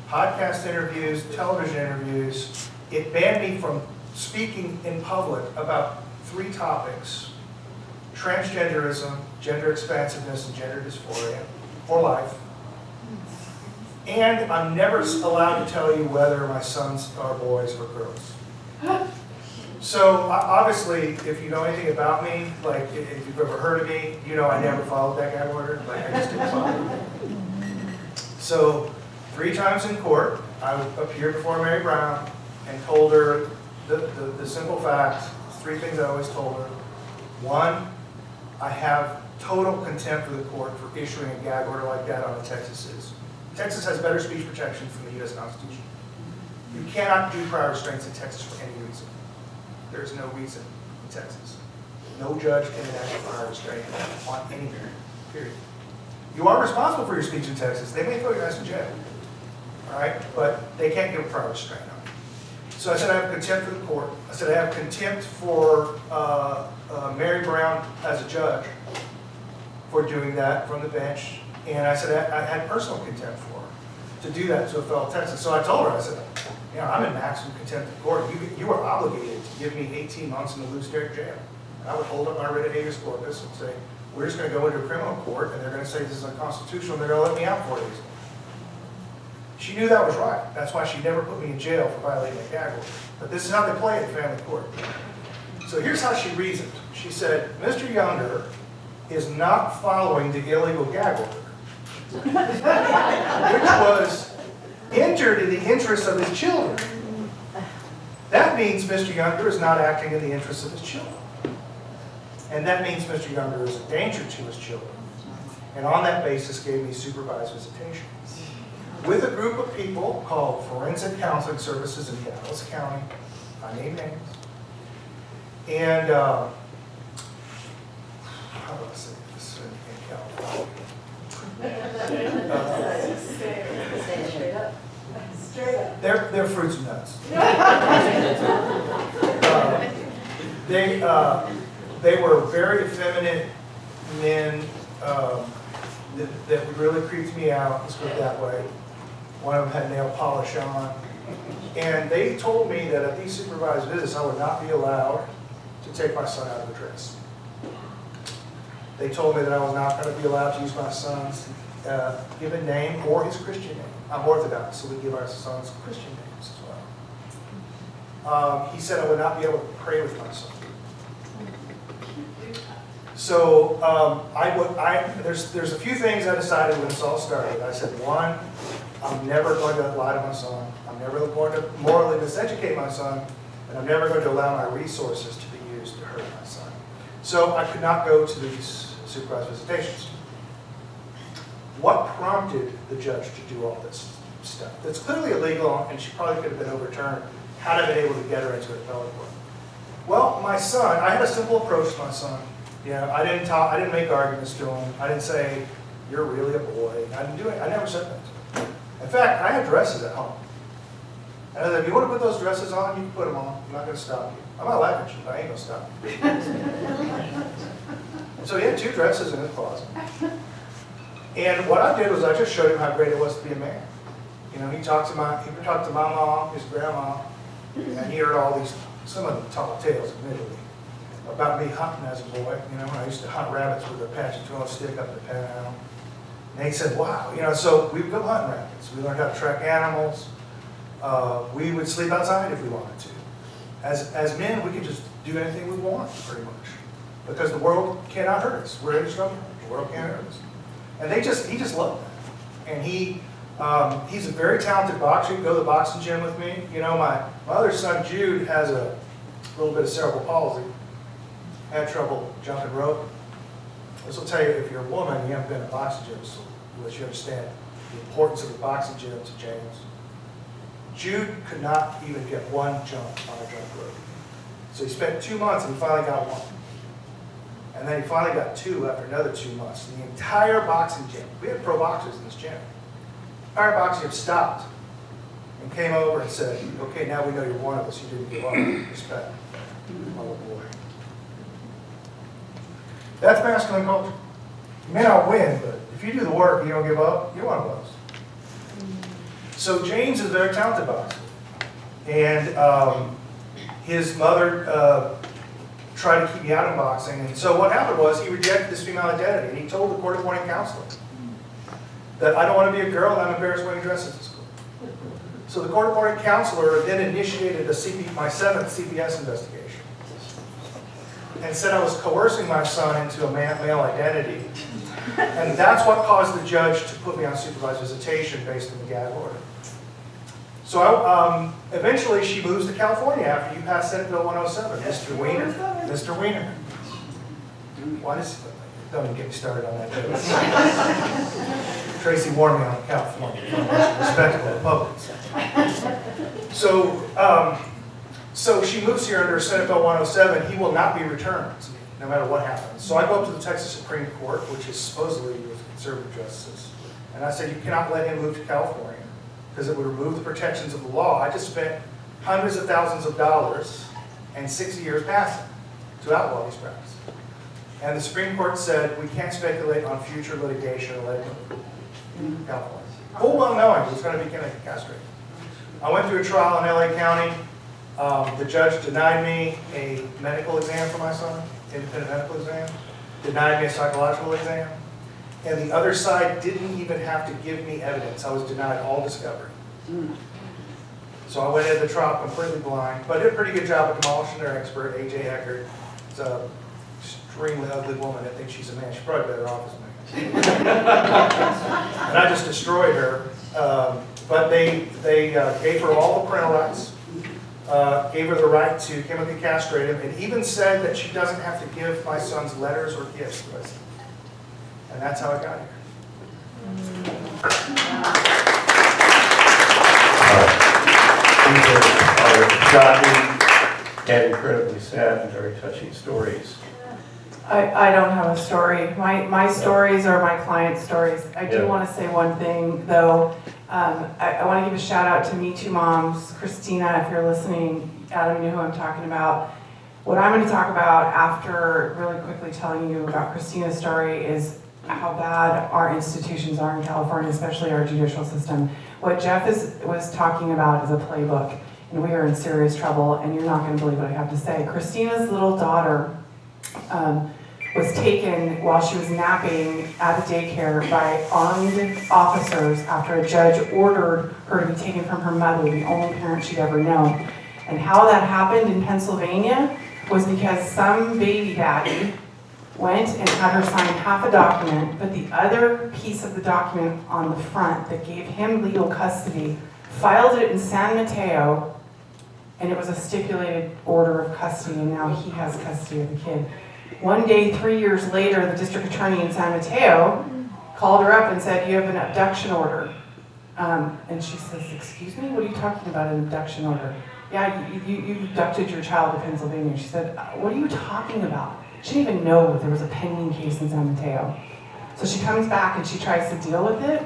podcast interviews, television interviews. It banned me from speaking in public about 3 topics: transgenderism, gender expansiveness, and gender dysphoria for life. And I'm never allowed to tell you whether my sons are boys or girls. So obviously, if you know anything about me, like if you've ever heard of me, you know I never followed that gag order. Like I just didn't follow it. So 3 times in court, I appeared before Mary Brown and told her the simple facts, 3 things I always told her. 1, I have total contempt for the court for issuing a gag order like that on a Texas citizen. Texas has better speech protection from the U.S. Constitution. You cannot do prior restraints in Texas for any reason. There is no reason in Texas. No judge can enact a prior restraint on any period. You are responsible for your speech in Texas. They may throw your ass in jail, all right? But they can't give a prior restraint on it. So I said I have contempt for the court. I said I have contempt for Mary Brown as a judge for doing that from the bench. And I said I had personal contempt for her to do that to a fellow Texan. So I told her, I said, you know, I'm in maximum contempt of court. You are obligated to give me 18 months in the loose derrick jail. And I would hold up my writ of habeas corpus and say, we're just going to go into a criminal court and they're going to say this is unconstitutional and they're going to let me out for it. She knew that was right. That's why she never put me in jail for violating a gag order. But this is how they play it in family court. So here's how she reasoned. She said, Mr. Younger is not following the illegal gag order, which was entered in the interest of his children. That means Mr. Younger is not acting in the interest of his children. And that means Mr. Younger is a danger to his children. And on that basis gave me supervised visitation with a group of people called Forensic Counseling Services in Dallas County. I name names. And how do I say this in California? They're fruits and nuts. They were very effeminate men that really creeped me out, let's put it that way. One of them had nail polish on. And they told me that at these supervised visits, I would not be allowed to take my son out of the dress. They told me that I was not going to be allowed to use my son's given name or his Christian name. I'm Orthodox, so we give our sons Christian names as well. He said I would not be able to pray with my son. So there's a few things I decided when this all started. I said, 1, I'm never going to lie to my son. I'm never going to morally miseducate my son. And I'm never going to allow my resources to be used to hurt my son. So I could not go to these supervised visitations. What prompted the judge to do all this stuff? That's clearly illegal, and she probably could have been overturned had I been able to get her into appellate court. Well, my son, I had a simple approach to my son. You know, I didn't make arguments to him. I didn't say, you're really a boy. I didn't do it. I never said that to him. In fact, I had dresses at home. And I said, if you want to put those dresses on, you can put them on. I'm not going to stop you. I'm not laughing at you, but I ain't going to stop you. So he had 2 dresses in his closet. And what I did was I just showed him how great it was to be a man. You know, he talked to my mom, his grandma, and he heard all these, some of the tall tales, admittedly, about me hunting as a boy. You know, when I used to hunt rabbits with a patch and 12 stick up the panhandle. And he said, wow, you know, so we would go hunting rabbits. We learned how to track animals. We would sleep outside if we wanted to. As men, we could just do anything we want, pretty much. Because the world cannot hurt us. We're indestructible. The world can't hurt us. And he just loved that. And he's a very talented boxer. He can go to the boxing gym with me. You know, my other son, Jude, has a little bit of cerebral palsy. Had trouble jumping rope. This will tell you, if you're a woman, you haven't been to boxing gyms, so unless you understand the importance of the boxing gym to James. Jude could not even get 1 jump on a jump rope. So he spent 2 months and he finally got 1. And then he finally got 2 after another 2 months. And the entire boxing gym, we had pro boxers in this gym. The entire boxing gym stopped and came over and said, okay, now we know you're one of us. You didn't give up. Respect. Oh boy. That's masculine culture. You may not win, but if you do the work and you don't give up, you're one of us. So James is a very talented boxer. And his mother tried to keep me out of boxing. And so what happened was he rejected this female identity. And he told the court-appointed counselor that I don't want to be a girl and I'm embarrassed wearing dresses at school. So the court-appointed counselor then initiated my seventh CPS investigation and said I was coercing my son into a male identity. And that's what caused the judge to put me on supervised visitation based on the gag order. So eventually she moves to California after you pass Senate Bill 107. Mr. Weiner. Mr. Weiner. Why does, don't even get me started on that. Tracy warned me on California. Respectable Republicans. So she moves here under Senate Bill 107. He will not be returned to me, no matter what happens. So I go up to the Texas Supreme Court, which is supposedly with conservative justices, and I said, you cannot let him move to California because it would remove the protections of the law. I just spent hundreds of thousands of dollars and 60 years passing to outlaw these practices. And the Supreme Court said, we can't speculate on future litigation or let him move to California. Full well knowing he was going to be castrated. I went through a trial in LA County. The judge denied me a medical exam for my son, independent medical exam, denied me a psychological exam, and the other side didn't even have to give me evidence. I was denied all discovery. So I went into the trial completely blind, but I did a pretty good job of demolishing their expert, A.J. Eckert. It's an extremely ugly woman. I think she's a man. She's probably better off as a man. And I just destroyed her. But they gave her all the parental rights. Gave her the right to chemically castrate him, and even said that she doesn't have to give my sons letters or gifts. And that's how I got here. These are shocking and incredibly sad and very touching stories. I don't have a story. My stories are my client's stories. I do want to say one thing, though. I want to give a shout out to Me Too Moms. Christina, if you're listening, Adam, you know who I'm talking about. What I'm going to talk about after really quickly telling you about Christina's story is how bad our institutions are in California, especially our judicial system. What Jeff was talking about is a playbook, and we are in serious trouble, and you're not going to believe what I have to say. Christina's little daughter was taken while she was napping at the daycare by armed officers after a judge ordered her to be taken from her mother, the only parent she'd ever known. And how that happened in Pennsylvania was because some baby daddy went and had her sign half a document, but the other piece of the document on the front that gave him legal custody, filed it in San Mateo, and it was a stipulated order of custody, and now he has custody of the kid. One day, 3 years later, the district attorney in San Mateo called her up and said, you have an abduction order. And she says, excuse me, what are you talking about, an abduction order? Yeah, you abducted your child to Pennsylvania. She said, what are you talking about? She didn't even know that there was a pending case in San Mateo. So she comes back and she tries to deal with it,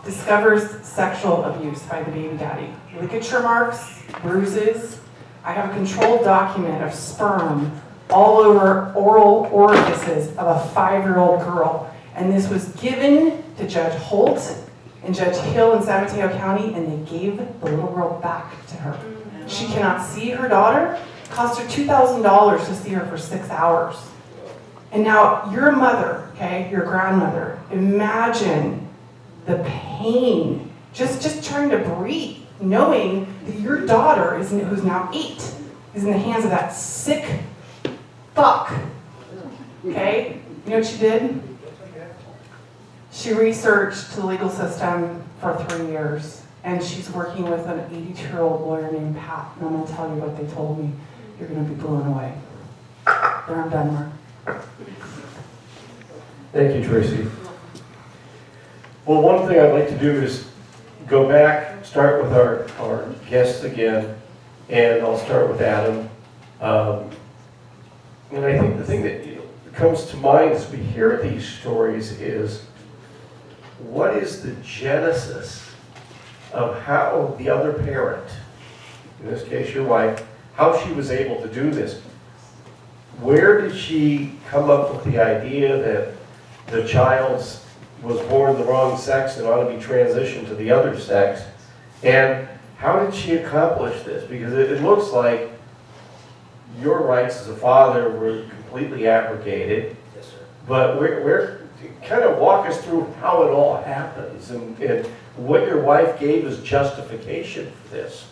discovers sexual abuse by the baby daddy. Ligature marks, bruises. I have a controlled document of sperm all over oral orifices of a 5-year-old girl. And this was given to Judge Holt and Judge Hill in San Mateo County, and they gave the little girl back to her. She cannot see her daughter. It cost her $2,000 to see her for 6 hours. And now you're a mother, okay? You're a grandmother. Imagine the pain, just trying to breathe, knowing that your daughter, who's now 8, is in the hands of that sick fuck. Okay? You know what she did? She researched the legal system for 3 years, and she's working with an 82-year-old lawyer named Pat, and I'm going to tell you what they told me. You're going to be blown away. There, I'm done, Mark. Thank you, Tracy. Well, one thing I'd like to do is go back, start with our guests again, and I'll start with Adam. And I think the thing that comes to mind as we hear these stories is, what is the genesis of how the other parent, in this case your wife, how she was able to do this. Where did she come up with the idea that the child was born the wrong sex and ought to be transitioned to the other sex? And how did she accomplish this? Because it looks like your rights as a father were completely abrogated. Yes, sir. But kind of walk us through how it all happens and what your wife gave as justification for this.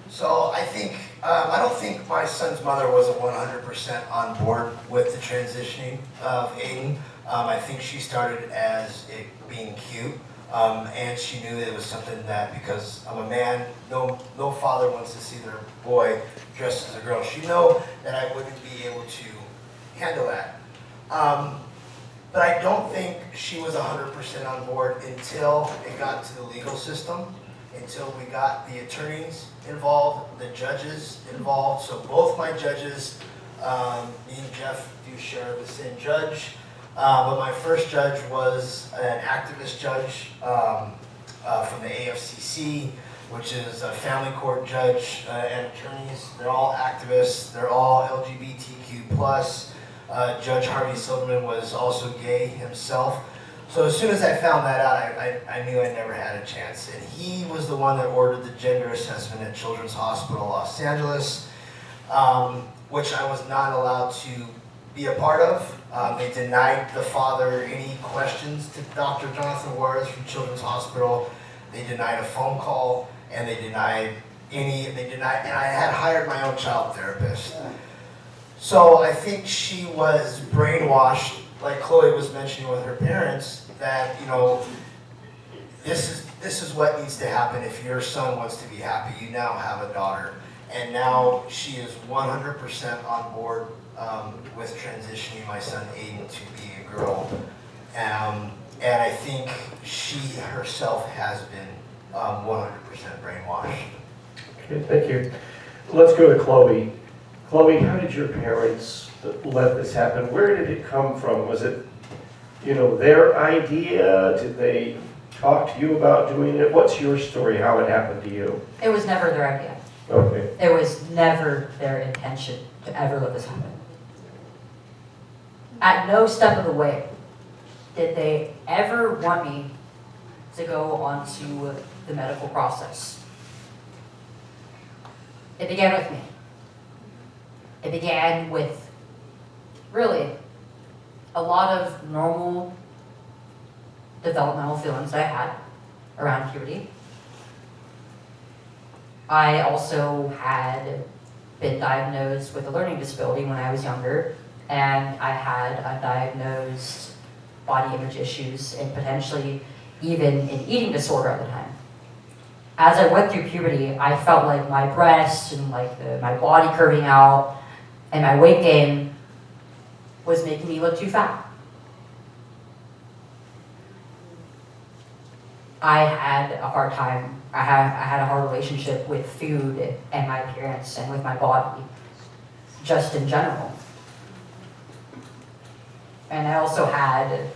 So I think, I don't think my son's mother was 100% on board with the transitioning of Aiden. I think she started as it being cute, and she knew it was something that, because I'm a man, no father wants to see their boy dressed as a girl. She knew that I wouldn't be able to handle that. But I don't think she was 100% on board until it got to the legal system, until we got the attorneys involved, the judges involved. So both my judges, me and Jeff do share the same judge. But my first judge was an activist judge from the AFCC, which is a family court judge and attorneys. They're all activists. They're all LGBTQ+. Judge Harvey Silverman was also gay himself. So as soon as I found that out, I knew I never had a chance. And he was the one that ordered the gender assessment at Children's Hospital Los Angeles, which I was not allowed to be a part of. They denied the father any questions to Dr. Jonathan Juarez from Children's Hospital. They denied a phone call, and they denied, and I had hired my own child therapist. So I think she was brainwashed, like Chloe was mentioning with her parents, that, you know, this is what needs to happen if your son wants to be happy. You now have a daughter. And now she is 100% on board with transitioning my son Aiden to be a girl. And I think she herself has been 100% brainwashed. Okay, thank you. Let's go to Chloe. Chloe, how did your parents let this happen? Where did it come from? Was it, you know, their idea? Did they talk to you about doing it? What's your story, how it happened to you? It was never their idea. Okay. It was never their intention to ever let this happen. At no step of the way did they ever want me to go onto the medical process. It began with me. It began with, really, a lot of normal developmental feelings that I had around puberty. I also had been diagnosed with a learning disability when I was younger, and I had undiagnosed body image issues and potentially even an eating disorder at the time. As I went through puberty, I felt like my breasts and like my body curving out and my weight gain was making me look too fat. I had a hard time. I had a hard relationship with food and my appearance and with my body, just in general. And I also had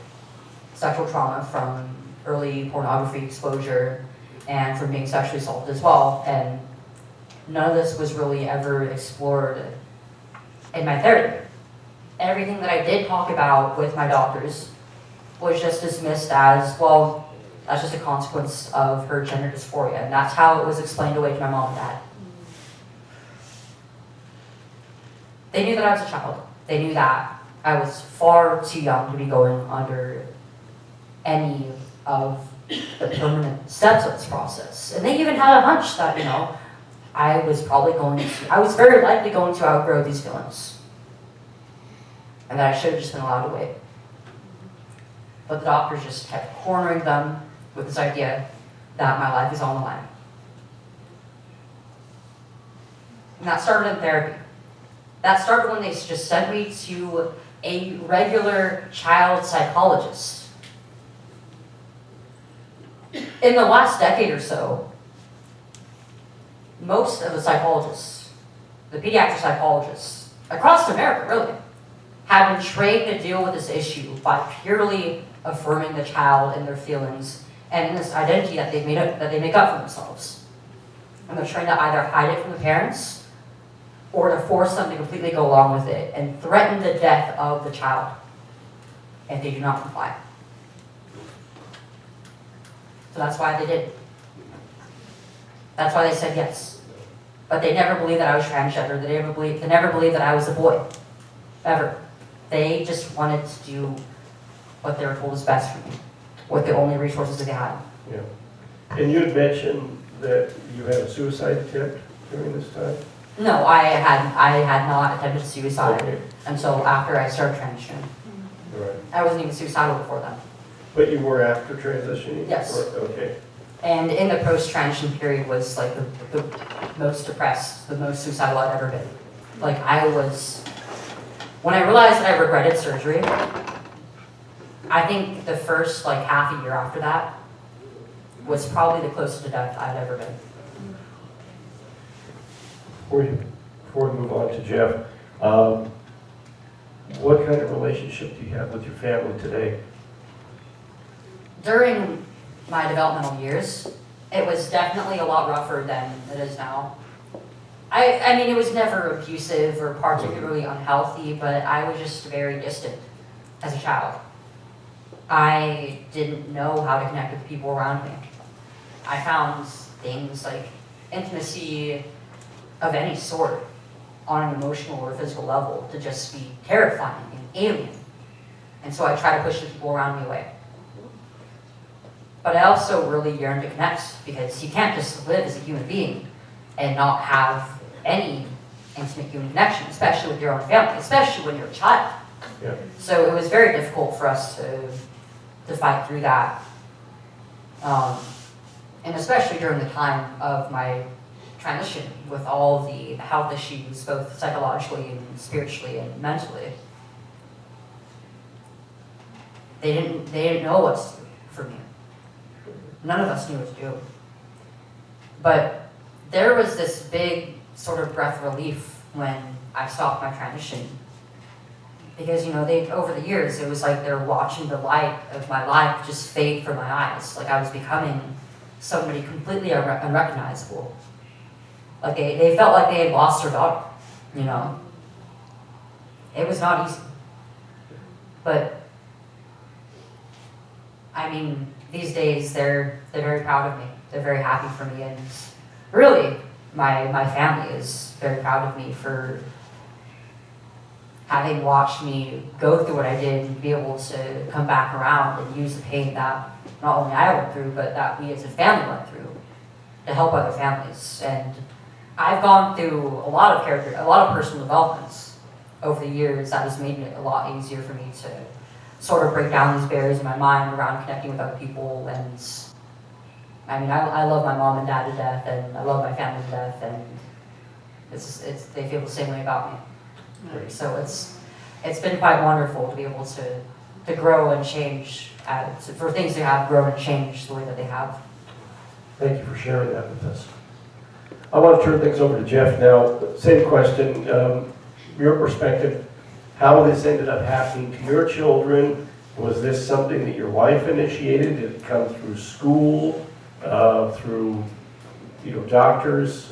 sexual trauma from early pornography exposure and from being sexually assaulted as well. And none of this was really ever explored in my therapy. Everything that I did talk about with my doctors was just dismissed as, well, that's just a consequence of her gender dysphoria. And that's how it was explained away to my mom and dad. They knew that I was a child. They knew that I was far too young to be going under any of the permanent steps of this process. And they even had a hunch that, you know, I was very likely going to outgrow these feelings. And that I should have just been allowed to wait. But the doctors just kept cornering them with this idea that my life is on the line. And that started in therapy. That started when they just sent me to a regular child psychologist. In the last decade or so, most of the psychologists, the pediatric psychologists, across America really, have been trained to deal with this issue by purely affirming the child and their feelings and in this identity that they make up for themselves. And they're trying to either hide it from the parents or to force them to completely go along with it and threaten the death of the child if they do not comply. So that's why they did. That's why they said yes. But they never believed that I was transgender. They never believed that I was a boy. Ever. They just wanted to do what they were told was best for me, with the only resources that they had. Yeah. And you had mentioned that you had a suicide attempt during this time? No, I had not attempted suicide Okay. until after I started transitioning. Right. I wasn't even suicidal before then. But you were after transitioning? Yes. Okay. And in the post-transition period was like the most depressed, the most suicidal I'd ever been. Like I was, when I realized that I regretted surgery, I think the first like half a year after that was probably the closest to death I'd ever been. Before we move on to Jeff, what kind of relationship do you have with your family today? During my developmental years, it was definitely a lot rougher than it is now. I mean, it was never abusive or particularly unhealthy, but I was just very distant as a child. I didn't know how to connect with the people around me. I found things like intimacy of any sort on an emotional or physical level to just be terrifying and alien. And so I try to push the people around me away. But I also really yearn to connect because you can't just live as a human being and not have any intimate human connection, especially with your own family, especially when you're a child. Yeah. So it was very difficult for us to fight through that. And especially during the time of my transition with all the health issues, both psychologically and spiritually and mentally. They didn't know what to do for me. None of us knew what to do. But there was this big sort of breath of relief when I stopped my transition. Because, you know, over the years, it was like they're watching the light of my life just fade from my eyes. Like I was becoming somebody completely unrecognizable. Like they felt like they had lost their daughter, you know. It was not easy. But, I mean, these days they're very proud of me. They're very happy for me, and really, my family is very proud of me for having watched me go through what I did and be able to come back around and use the pain that not only I went through, but that we as a family went through to help other families. And I've gone through a lot of personal developments over the years that has made it a lot easier for me to sort of break down these barriers in my mind around connecting with other people. And I mean, I love my mom and dad to death, and I love my family to death, and they feel the same way about me. So it's been quite wonderful to be able to grow and change, for things to have grown and changed the way that they have. Thank you for sharing that with us. I want to turn things over to Jeff now. Same question, your perspective, how this ended up happening to your children. Was this something that your wife initiated? Did it come through school, through doctors?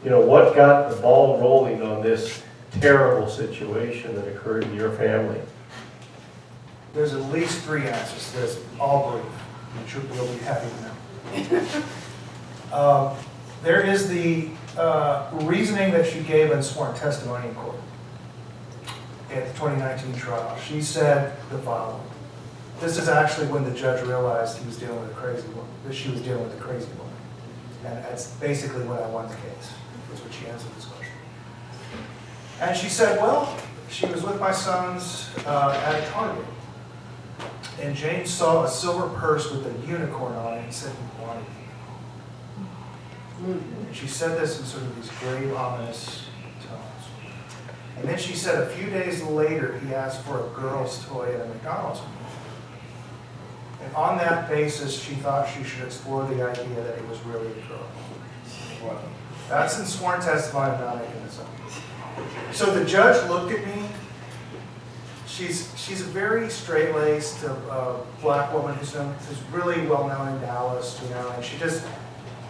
What got the ball rolling on this terrible situation that occurred in your family? There's at least 3 answers to this, all brief. I'm sure you'll be happy to know. There is the reasoning that she gave in sworn testimony in court at the 2019 trial. She said the following. This is actually when the judge realized he was dealing with a crazy woman, that she was dealing with a crazy woman. And that's basically what I won the case. That's what she answered this question. And she said, well, she was with my sons at a Target. And James saw a silver purse with a unicorn on it and said he wanted it. And she said this in sort of these grave, ominous tones. And then she said a few days later he asked for a girl's toy at a McDonald's. And on that basis, she thought she should explore the idea that it was really a girl. That's in sworn testimony, I'm not making this up. So the judge looked at me. she's a very straight-laced black woman who's really well known in Dallas, you know, and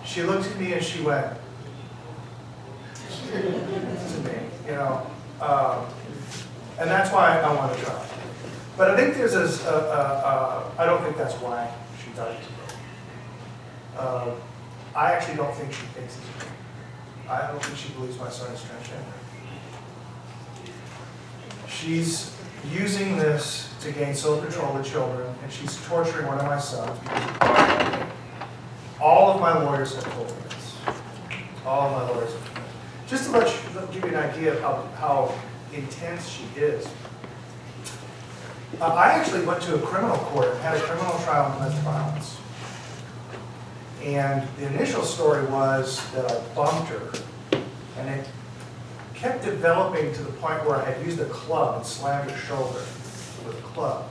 she looked at me and she went to me, you know, and that's why I want to try. But I think there's I don't think that's why she died today. I actually don't think she thinks it's me. I don't think she believes my son is transgender. She's using this to gain self-control of children, and she's torturing one of my sons because all of my lawyers have told me this. All of my lawyers have told me this. Just to give you an idea of how intense she is. I actually went to a criminal court and had a criminal trial on domestic violence. And the initial story was that I bumped her, and it kept developing to the point where I had used a club and slammed her shoulder with a club.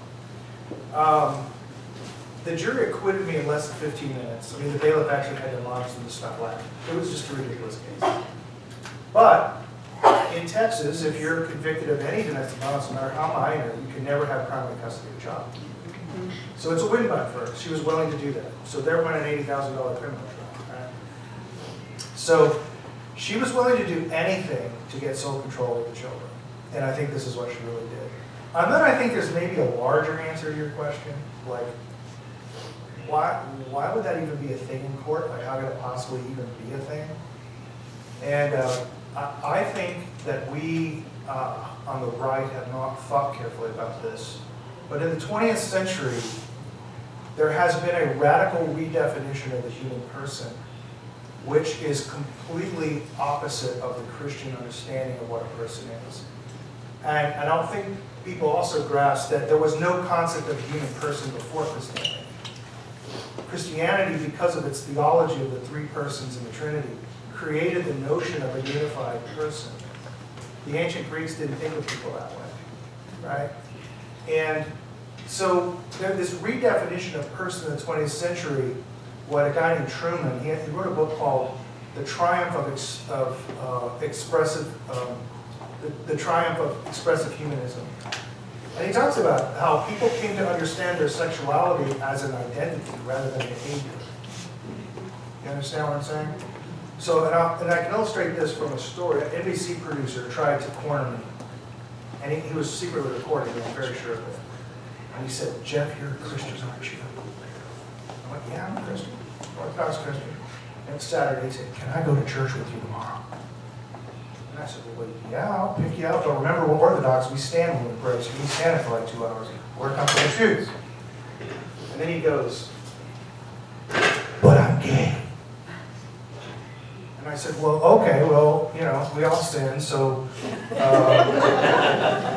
The jury acquitted me in less than 15 minutes. I mean, the bailiff actually had to admonish them to stop laughing. It was just a ridiculous case. But in Texas, if you're convicted of any domestic violence, no matter how minor, you can never have primary custody of a child. So it's a win by her. She was willing to do that. So there went an $80,000 criminal trial. Right? So she was willing to do anything to get sole control of the children. And I think this is what she really did. And then I think there's maybe a larger answer to your question, like, why would that even be a thing in court? Like, how could it possibly even be a thing? And I think that we on the right have not thought carefully about this. But in the 20th century, there has been a radical redefinition of the human person, which is completely opposite of the Christian understanding of what a person is. And I don't think people also grasp that there was no concept of a human person before Christianity. Christianity, because of its theology of the three persons in the Trinity, created the notion of a unified person. The ancient Greeks didn't think of people that way, right? And so there's this redefinition of person in the 20th century. What a guy named Truman, he wrote a book called The Triumph of Expressive Humanism. And he talks about how people came to understand their sexuality as an identity rather than behavior. You understand what I'm saying? So, and I can illustrate this from a story. An NBC producer tried to corner me. And he was secretly recording me, I'm very sure of it. And he said, "Jeff, you're a Christian, aren't you?" I went, "Yeah, I'm a Christian. Orthodox Christian." And it's Saturday. He said, "Can I go to church with you tomorrow?" And I said, "Well, yeah, I'll pick you up. But remember, we're Orthodox. We stand when we pray. So we stand for like 2 hours. Wear comfortable shoes." And then he goes, "But I'm gay." And I said, "Well, okay, well, you know, we all sin, so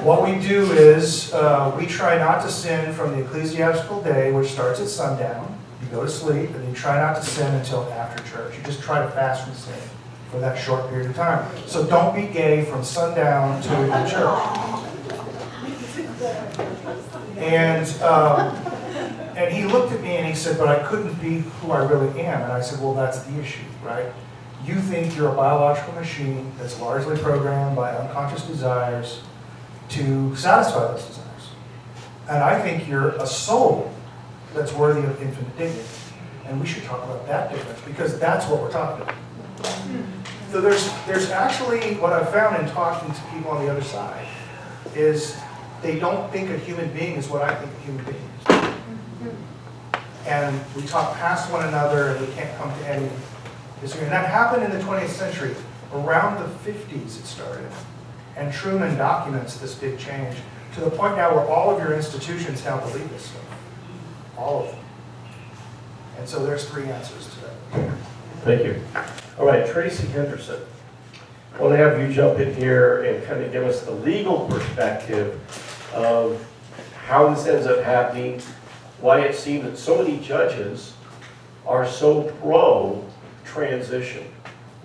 what we do is we try not to sin from the ecclesiastical day, which starts at sundown. You go to sleep, and you try not to sin until after church. You just try to fast from sin for that short period of time. So don't be gay from sundown to the church." And he looked at me and he said, "But I couldn't be who I really am." And I said, "Well, that's the issue, right? You think you're a biological machine that's largely programmed by unconscious desires to satisfy those desires. And I think you're a soul that's worthy of infinite dignity. And we should talk about that difference, because that's what we're talking about." So there's actually, what I've found in talking to people on the other side, is they don't think a human being is what I think a human being is. And we talk past one another and we can't come to any disagreement. And that happened in the 20th century. Around the 50s it started. And Truman documents this big change to the point now where all of your institutions now believe this stuff. All of them. And so there's 3 answers to that. Thank you. All right, Tracy Henderson. I want to have you jump in here and kind of give us the legal perspective of how this ends up happening, why it seems that so many judges are so pro-transition.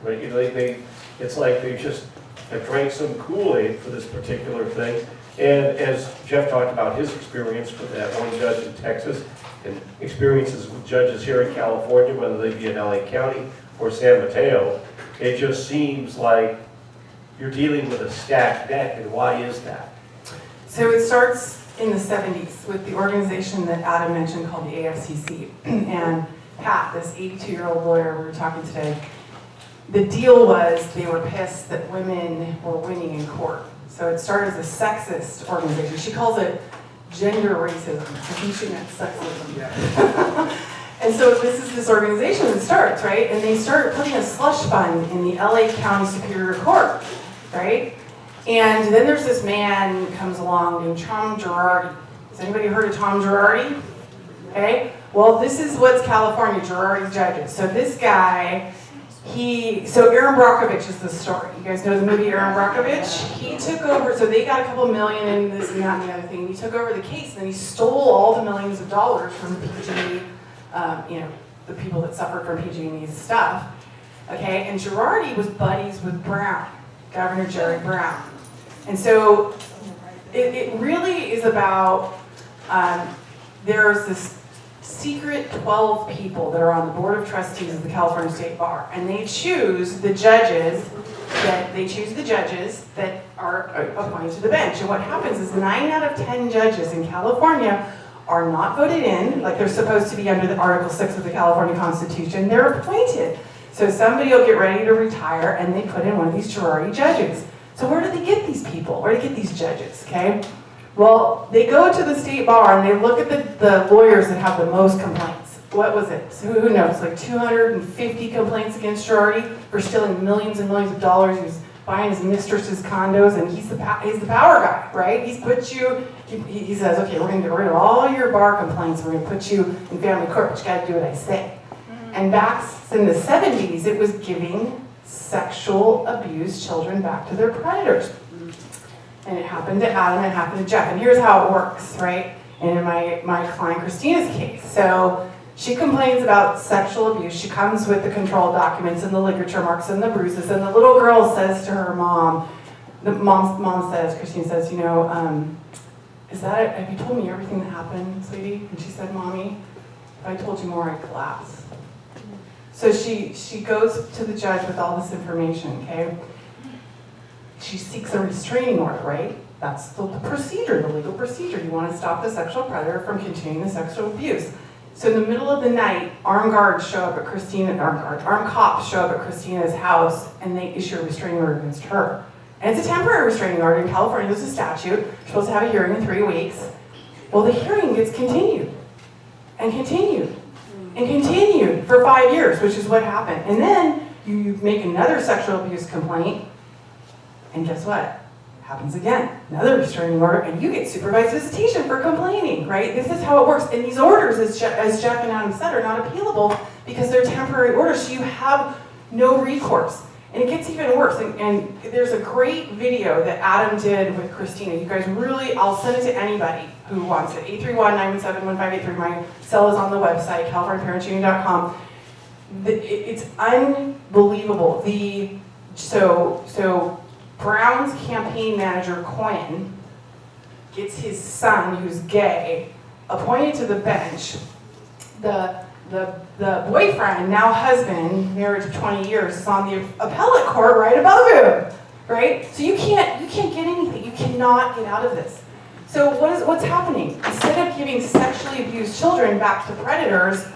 Right? You know, it's like they just have drank some Kool-Aid for this particular thing. And as Jeff talked about his experience with that one judge in Texas, and experiences with judges here in California, whether they be in LA County or San Mateo, it just seems like you're dealing with a stacked deck. And why is that? So it starts in the 70s with the organization that Adam mentioned called the AFCC. And Pat, this 82-year-old lawyer we were talking today, the deal was they were pissed that women were winning in court. So it started as a sexist organization. She calls it gender racism. I think she meant sexism. Yeah. And so this organization that starts, right? And they start putting a slush fund in the LA County Superior Court, right? And then there's this man who comes along named Tom Girardi. Has anybody heard of Tom Girardi? Okay. Well, this is what's California, Girardi's judges. So this guy, so Aaron Brockovich is the story. You guys know the movie Aaron Brockovich? He took over, so they got a couple million in this and that and the other thing. He took over the case and then he stole all the millions of dollars from PG&E, the people that suffered from PG&E's stuff. Okay, and Girardi was buddies with Brown, Governor Jerry Brown. And so it really is about, there's this secret 12 people that are on the Board of Trustees of the California State Bar, and they choose the judges that are appointed to the bench. And what happens is 9 out of 10 judges in California are not voted in, like they're supposed to be under the Article 6 of the California Constitution. They're appointed. So somebody will get ready to retire, and they put in one of these Girardi judges. So where do they get these people? Where do they get these judges, okay? Well, they go to the state bar and they look at the lawyers that have the most complaints. What was it? So who knows? Like 250 complaints against Girardi for stealing millions and millions of dollars. He was buying his mistress's condos, and he's the power guy, right? He's put you. He says, okay, we're going to get rid of all your bar complaints. We're going to put you in family court. But you got to do what I say. And back in the 70s, it was giving sexual abused children back to their predators. And it happened to Adam, it happened to Jeff. And here's how it works, right? And in my client Christina's case. So she complains about sexual abuse. She comes with the control documents and the ligature marks and the bruises. And the little girl says to her mom, Christine says, have you told me everything that happened, sweetie? And she said, Mommy, if I told you more, I'd collapse. So she goes to the judge with all this information, okay? She seeks a restraining order, right? That's the procedure, the legal procedure. You want to stop the sexual predator from continuing the sexual abuse. So in the middle of the night, armed cops show up at Christina's house, and they issue a restraining order against her. And it's a temporary restraining order. In California, there's a statute. You're supposed to have a hearing in 3 weeks. Well, the hearing gets continued, and continued, and continued for 5 years, which is what happened. And then you make another sexual abuse complaint, and guess what? Happens again. Another restraining order, and you get supervised visitation for complaining, right? This is how it works. And these orders, as Jeff and Adam said, are not appealable because they're temporary orders, so you have no recourse. And it gets even worse. And there's a great video that Adam did with Christina. You guys really, I'll send it to anybody who wants it. 831-917-1583. My cell is on the website, californiaparentsunion.com. It's unbelievable. So Brown's campaign manager, Quinn, gets his son, who's gay, appointed to the bench. The boyfriend, now husband, marriage of 20 years, is on the appellate court right above him, right? So you can't get anything. You cannot get out of this. So what's happening? Instead of giving sexually abused children back to predators,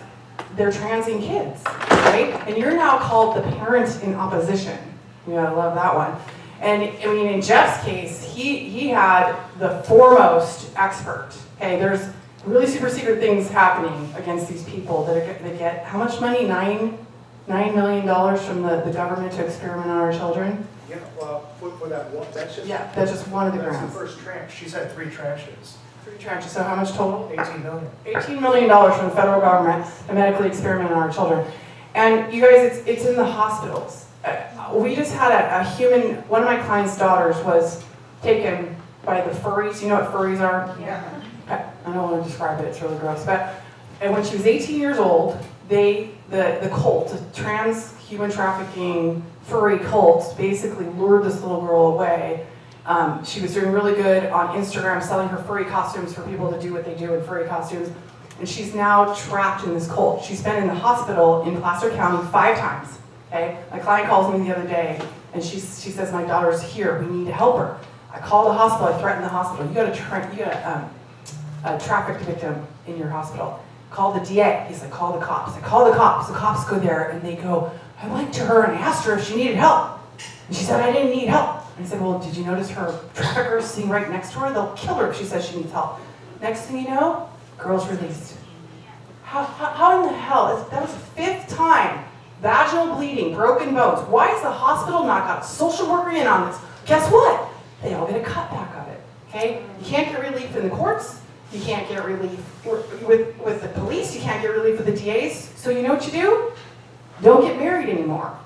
they're transing kids, right? And you're now called the parent in opposition. You gotta love that one. And I mean, in Jeff's case, he had the foremost expert. Okay, there's really super secret things happening against these people that get how much money? $9 million from the government to experiment on our children. Yeah, well, for that one, that's just one of the grants. That's the first tranche. She's had 3 tranches. 3 tranches. So how much total? $18 million. $18 million from the federal government to medically experiment on our children. And you guys, it's in the hospitals. We just had one of my client's daughters was taken by the furries. You know what furries are? Yeah. I don't want to describe it, it's really gross. And when she was 18 years old, the cult, the trans human trafficking furry cult, basically lured this little girl away. She was doing really good on Instagram, selling her furry costumes for people to do what they do in furry costumes. And she's now trapped in this cult. She's been in the hospital in Placer County 5 times. Okay? My client calls me the other day, and she says, my daughter's here, we need to help her. I call the hospital, I threaten the hospital. You got a trafficked victim in your hospital. Call the DA. He's like, call the cops. I call the cops. The cops go there and they go, I went to her and asked her if she needed help. And she said, I didn't need help. And I said, well, did you notice her trafficker sitting right next to her? They'll kill her if she says she needs help. Next thing you know, girl's released. How in the hell? That was the 5th time. Vaginal bleeding, broken bones. Why is the hospital not got a social worker in on this? Guess what? They all get a cutback of it, okay? You can't get relief in the courts. You can't get relief with the police. You can't get relief with the DAs. So you know what you do? Don't get married anymore,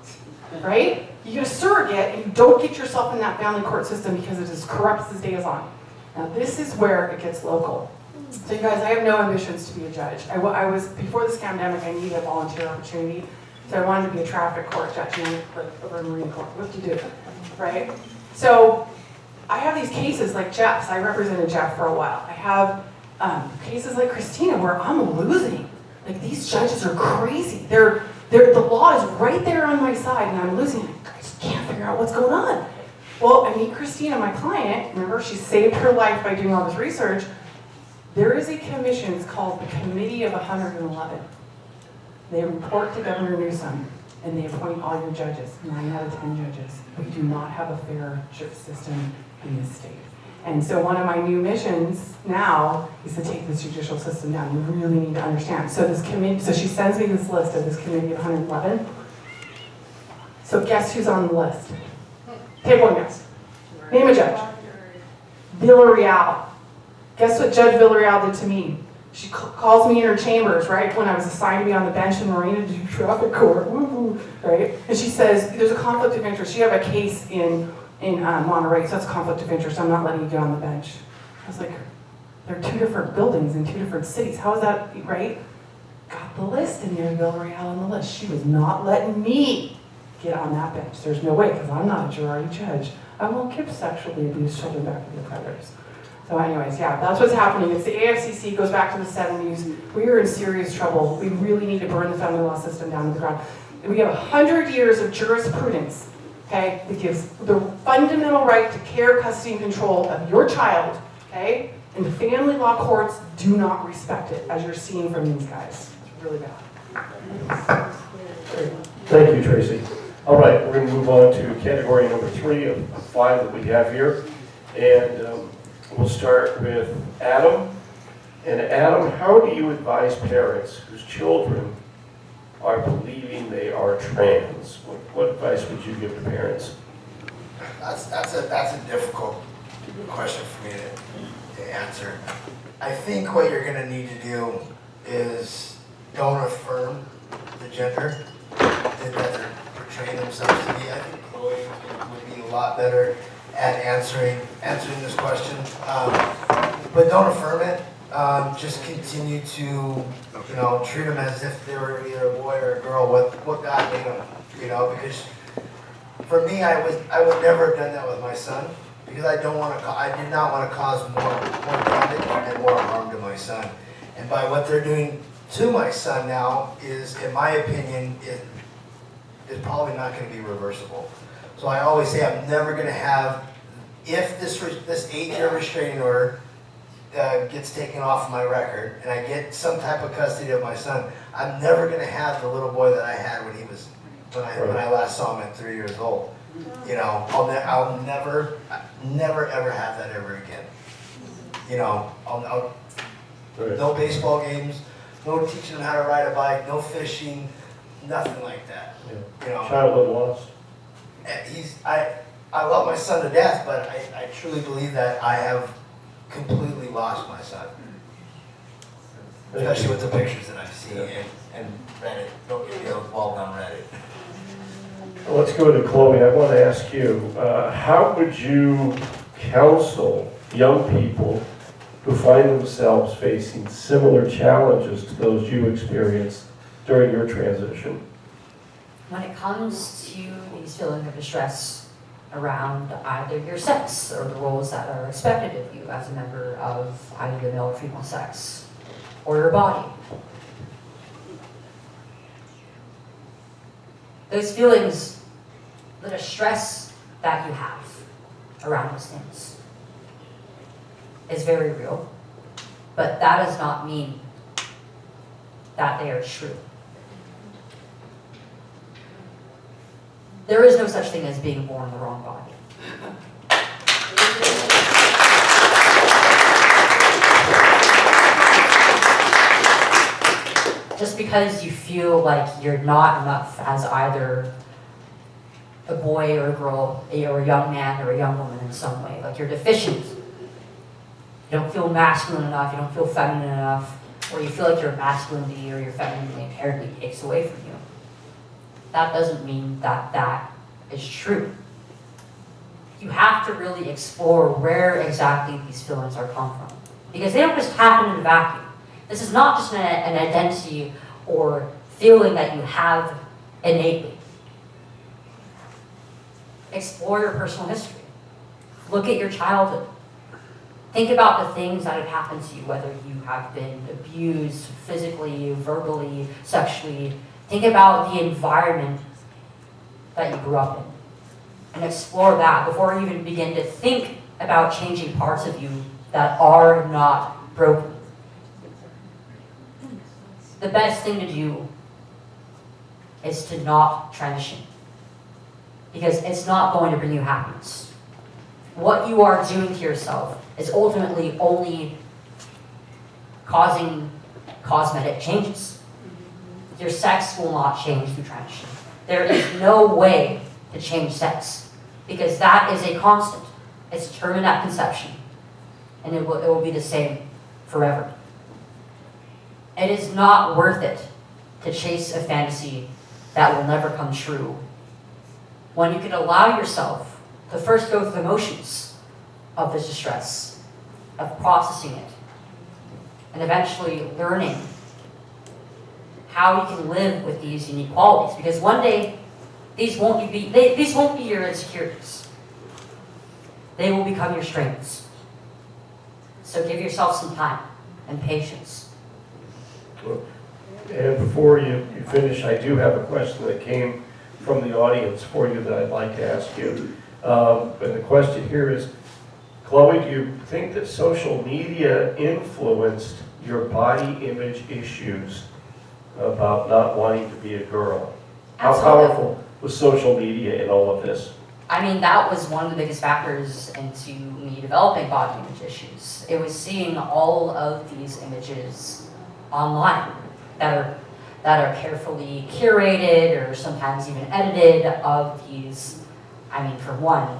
right? You get a surrogate and you don't get yourself in that family court system because it is as corrupt as the day is on. Now this is where it gets local. So you guys, I have no ambitions to be a judge. I was, before this pandemic, I needed a volunteer opportunity. So I wanted to be a traffic court judge over a Marine Corps. What do you do, right? So I have these cases like Jeff's. I represented Jeff for a while. I have cases like Christina where I'm losing. Like these judges are crazy. The law is right there on my side and I'm losing. I just can't figure out what's going on. Well, I meet Christina, my client. Remember, she saved her life by doing all this research. There is a commission, it's called the Committee of 111. They report to Governor Newsom and they appoint all your judges, 9 out of 10 judges. We do not have a fair system in this state. And so one of my new missions now is to take this judicial system down. You really need to understand. So this committee, so she sends me this list of this committee of 111. So guess who's on the list? Take one guess. Name a judge. Villarreal. Guess what Judge Villarreal did to me? She calls me in her chambers, right, when I was assigned to be on the bench in Marina to do traffic court, woo-hoo, right? And she says, there's a conflict of interest. You have a case in Monterey, so that's conflict of interest. I'm not letting you get on the bench. I was like, there are 2 different buildings in 2 different cities. How is that, right? Got the list, and there's Villarreal on the list. She was not letting me get on that bench. There's no way, because I'm not a jury judge. I won't give sexually abused children back to the predators. So anyways, yeah, that's what's happening. It's the AFCC, goes back to the 70s. We are in serious trouble. We really need to burn the family law system down to the ground. We have 100 years of jurisprudence, okay, that gives the fundamental right to care, custody, and control of your child, okay? And the family law courts do not respect it, as you're seeing from these guys. It's really bad. Thank you, Tracy. All right, we're going to move on to category number 3 of 5 that we have here. And we'll start with Adam. And Adam, how do you advise parents whose children are believing they are trans? What advice would you give to parents? That's a difficult question for me to answer. I think what you're going to need to do is don't affirm the gender that they're portraying themselves to be. I think Chloe would be a lot better at answering this question. But don't affirm it. Just continue to, treat them as if they were either a boy or a girl. What God made them, because for me, I would never have done that with my son because I did not want to cause more damage and more harm to my son. And by what they're doing to my son now is, in my opinion, is probably not going to be reversible. So I always say I'm never going to have, if this 8-year restraining order gets taken off my record and I get some type of custody of my son, I'm never going to have the little boy that I had when I last saw him at 3 years old. I'll never ever have that ever again. No baseball games, no teaching him how to ride a bike, no fishing, nothing like that. Yeah. Childhood lost. I love my son to death, but I truly believe that I have completely lost my son. Especially with the pictures that I've seen and Reddit. Don't get me involved on Reddit. Well, let's go to Chloe. I want to ask you, how would you counsel young people who find themselves facing similar challenges to those you experienced during your transition? When it comes to these feelings of distress around either your sex or the roles that are expected of you as a member of either the male or female sex or your body, those feelings, the distress that you have, around those things. It's very real, but that does not mean that they are true. There is no such thing as being born in the wrong body. Just because you feel like you're not enough as either a boy or a girl, or a young man or a young woman in some way, like you're deficient. You don't feel masculine enough, you don't feel feminine enough, or you feel like your masculinity or your femininity inherently takes away from you. That doesn't mean that that is true. You have to really explore where exactly these feelings are come from. Because they don't just happen in a vacuum. This is not just an identity or feeling that you have innately. Explore your personal history. Look at your childhood. Think about the things that have happened to you, whether you have been abused physically, verbally, sexually. Think about the environment that you grew up in. And explore that before you even begin to think about changing parts of you that are not broken. The best thing to do is to not transition. Because it's not going to bring you happiness. What you are doing to yourself is ultimately only causing cosmetic changes. Your sex will not change through transition. There is no way to change sex, because that is a constant. It's determined at conception, and it will be the same forever. It is not worth it to chase a fantasy that will never come true, when you can allow yourself to first go through the motions of this distress, of processing it, and eventually learning how you can live with these unique qualities. Because one day, these won't be your insecurities. They will become your strengths. So give yourself some time and patience. And before you finish, I do have a question that came from the audience for you that I'd like to ask you. And the question here is, Chloe, do you think that social media influenced your body image issues about not wanting to be a girl? How powerful was social media in all of this? I mean, that was one of the biggest factors into me developing body image issues. It was seeing all of these images online that are carefully curated or sometimes even edited of these, I mean, for one,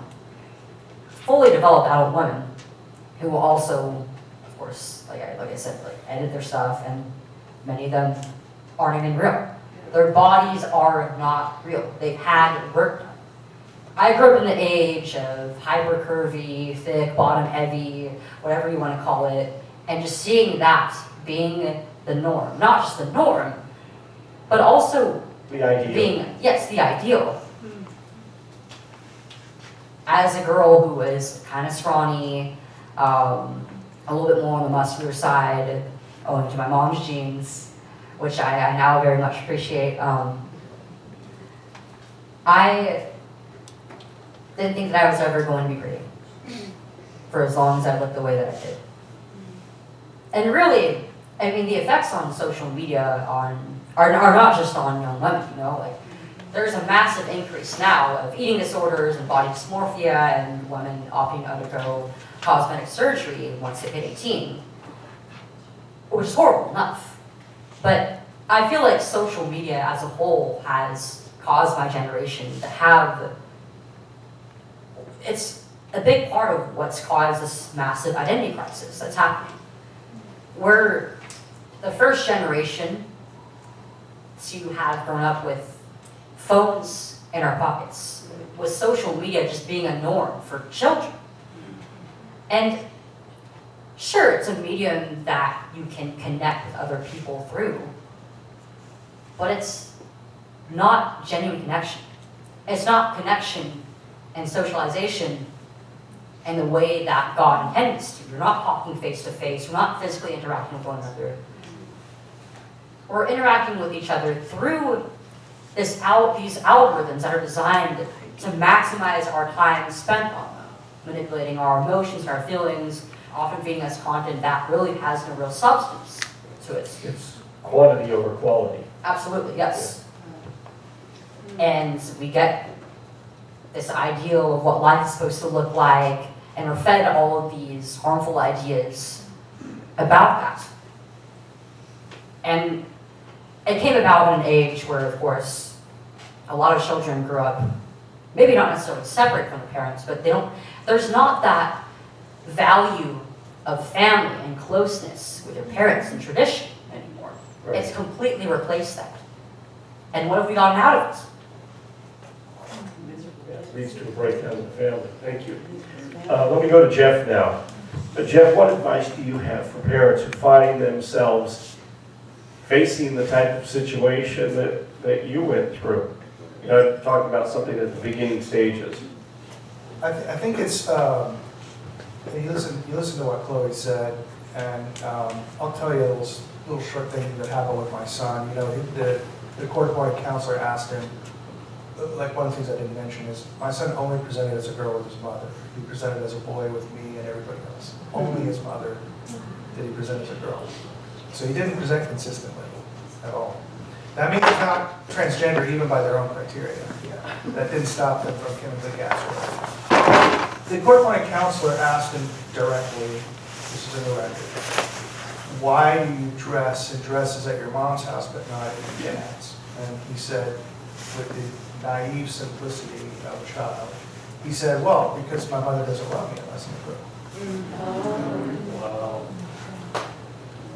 fully developed adult women who will also, of course, like I said, like edit their stuff, and many of them aren't even real. Their bodies are not real. They've had work done. I grew up in the age of hyper curvy, thick, bottom heavy, whatever you want to call it, and just seeing that being the norm. Not just the norm, but also the ideal. The ideal. As a girl who was kind of scrawny, a little bit more on the muscular side, owing to my mom's genes, which I now very much appreciate. I didn't think that I was ever going to be pretty for as long as I looked the way that I did. And really, I mean, the effects on social media are not just on young women, you know, like there's a massive increase now of eating disorders and body dysmorphia and women opting to undergo cosmetic surgery once they hit 18, which is horrible enough. But I feel like social media as a whole has caused my generation to have, it's a big part of what's caused this massive identity crisis that's happening. We're the first generation to have grown up with phones in our pockets, with social media just being a norm for children. And sure, it's a medium that you can connect with other people through, but it's not genuine connection. It's not connection and socialization in the way that God intended us to. You're not talking face to face, you're not physically interacting with one another. We're interacting with each other through these algorithms that are designed to maximize our time spent on them, manipulating our emotions, our feelings, often feeding us content that really has no real substance to it. It's quantity over quality. Absolutely, yes. And we get this ideal of what life is supposed to look like, and we're fed all of these harmful ideas about that. And it came about in an age where, of course, a lot of children grew up, maybe not necessarily separate from the parents, but there's not that value of family and closeness with your parents and tradition anymore. Right. It's completely replaced that. And what have we gotten out of it? It leads to a breakdown in the family. Thank you. Let me go to Jeff now. Jeff, what advice do you have for parents who find themselves facing the type of situation that you went through? You know, talking about something at the beginning stages. I think it's, you listen to what Chloe said, and I'll tell you a little short thing that happened with my son. You know, the court-appointed counselor asked him, like one of the things I didn't mention is, my son only presented as a girl with his mother. He presented as a boy with me and everybody else. Only his mother did he present as a girl. So he didn't present consistently at all. That means he's not transgender even by their own criteria. Yeah. That didn't stop them from chemically castrating. The court-appointed counselor asked him directly, this is in the record, why do you dress in dresses at your mom's house but not at your dad's? And he said, with the naive simplicity of a child, he said, well, because my mother doesn't love me unless I'm a girl. Wow.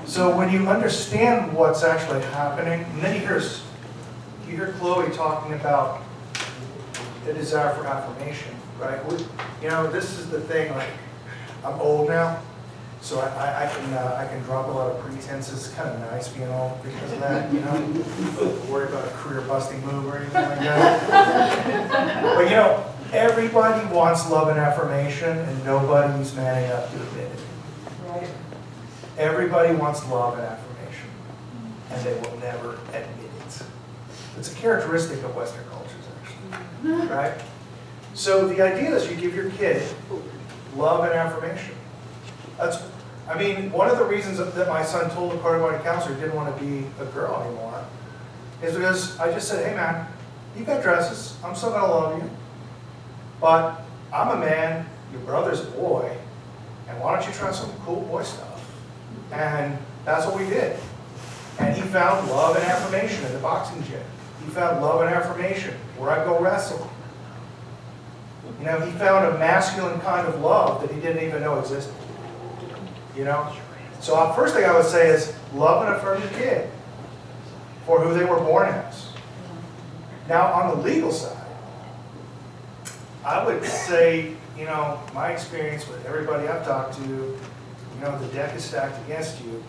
So when you understand what's actually happening, and then you hear Chloe talking about the desire for affirmation, right? You know, this is the thing, like, I'm old now, so I can drop a lot of pretenses. It's kind of nice being old because of that, you know? Don't worry about a career-busting move or anything like that. But you know, everybody wants love and affirmation, and nobody's man enough to admit it. Right. Everybody wants love and affirmation, and they will never admit it. It's a characteristic of Western cultures, actually, right? So the idea is you give your kid love and affirmation. I mean, one of the reasons that my son told the court-appointed counselor he didn't want to be a girl anymore is because I just said, hey man, you got dresses, I'm still gonna love you, but I'm a man, your brother's a boy, and why don't you try some cool boy stuff? And that's what we did. And he found love and affirmation in the boxing gym. He found love and affirmation where I go wrestle. You know, he found a masculine kind of love that he didn't even know existed. You know? So the first thing I would say is love and affirm your kid for who they were born as. Now, on the legal side, I would say, you know, my experience with everybody I've talked to, you know, the deck is stacked against you.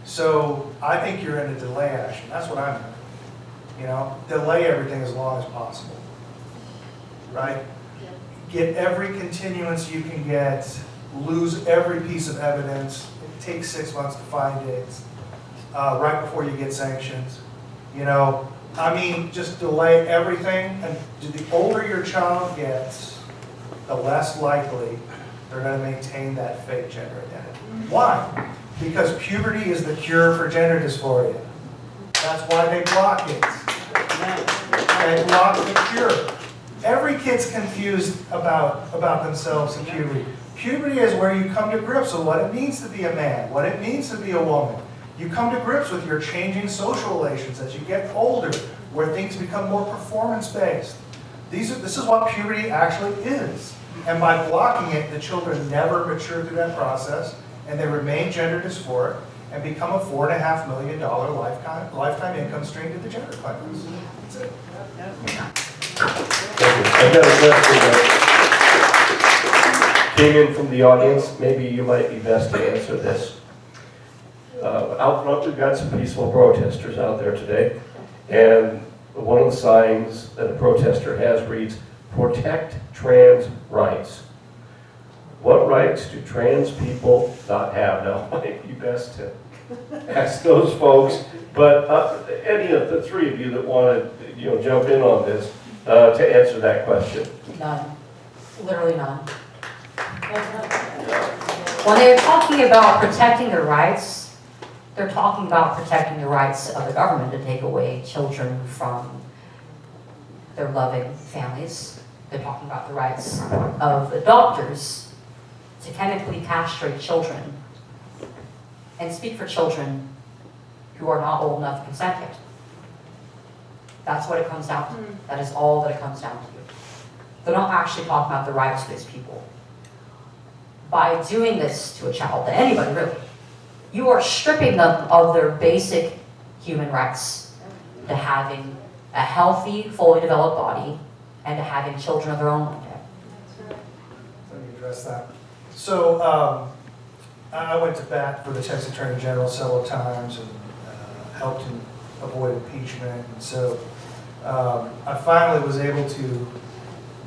So I think you're in a delay action. That's what I'm doing. You know, delay everything as long as possible. Right? Get every continuance you can get, lose every piece of evidence. It takes 6 months to find it, right before you get sanctions. You know, I mean, just delay everything, and the older your child gets, the less likely they're going to maintain that fake gender identity. Why? Because puberty is the cure for gender dysphoria. That's why they block it. They block the cure. Every kid's confused about themselves in puberty. Puberty is where you come to grips with what it means to be a man, what it means to be a woman. You come to grips with your changing social relations as you get older, where things become more performance-based. This is what puberty actually is. And by blocking it, the children never mature through that process, and they remain gender dysphoric and become a $4.5 million lifetime income stream to the gender claimants. That's it. I've got a question that came in from the audience. Maybe you might be best to answer this. Out front, we've got some peaceful protesters out there today, and one of the signs that a protester has reads, "Protect trans rights." What rights do trans people not have? Now, it might be best to ask those folks, but any of the three of you that want to jump in on this to answer that question. None. Literally none. When they're talking about protecting their rights, they're talking about protecting the rights of the government to take away children from their loving families. They're talking about the rights of the doctors to chemically castrate children and speak for children who are not old enough to consent yet. That's what it comes down to. That is all that it comes down to. They're not actually talking about the rights of these people. By doing this to a child, to anybody really, you are stripping them of their basic human rights to having a healthy, fully developed body and to having children of their own one day. Let me address that. So I went to bat for the Texas Attorney General several times and helped him avoid impeachment. And so I finally was able to,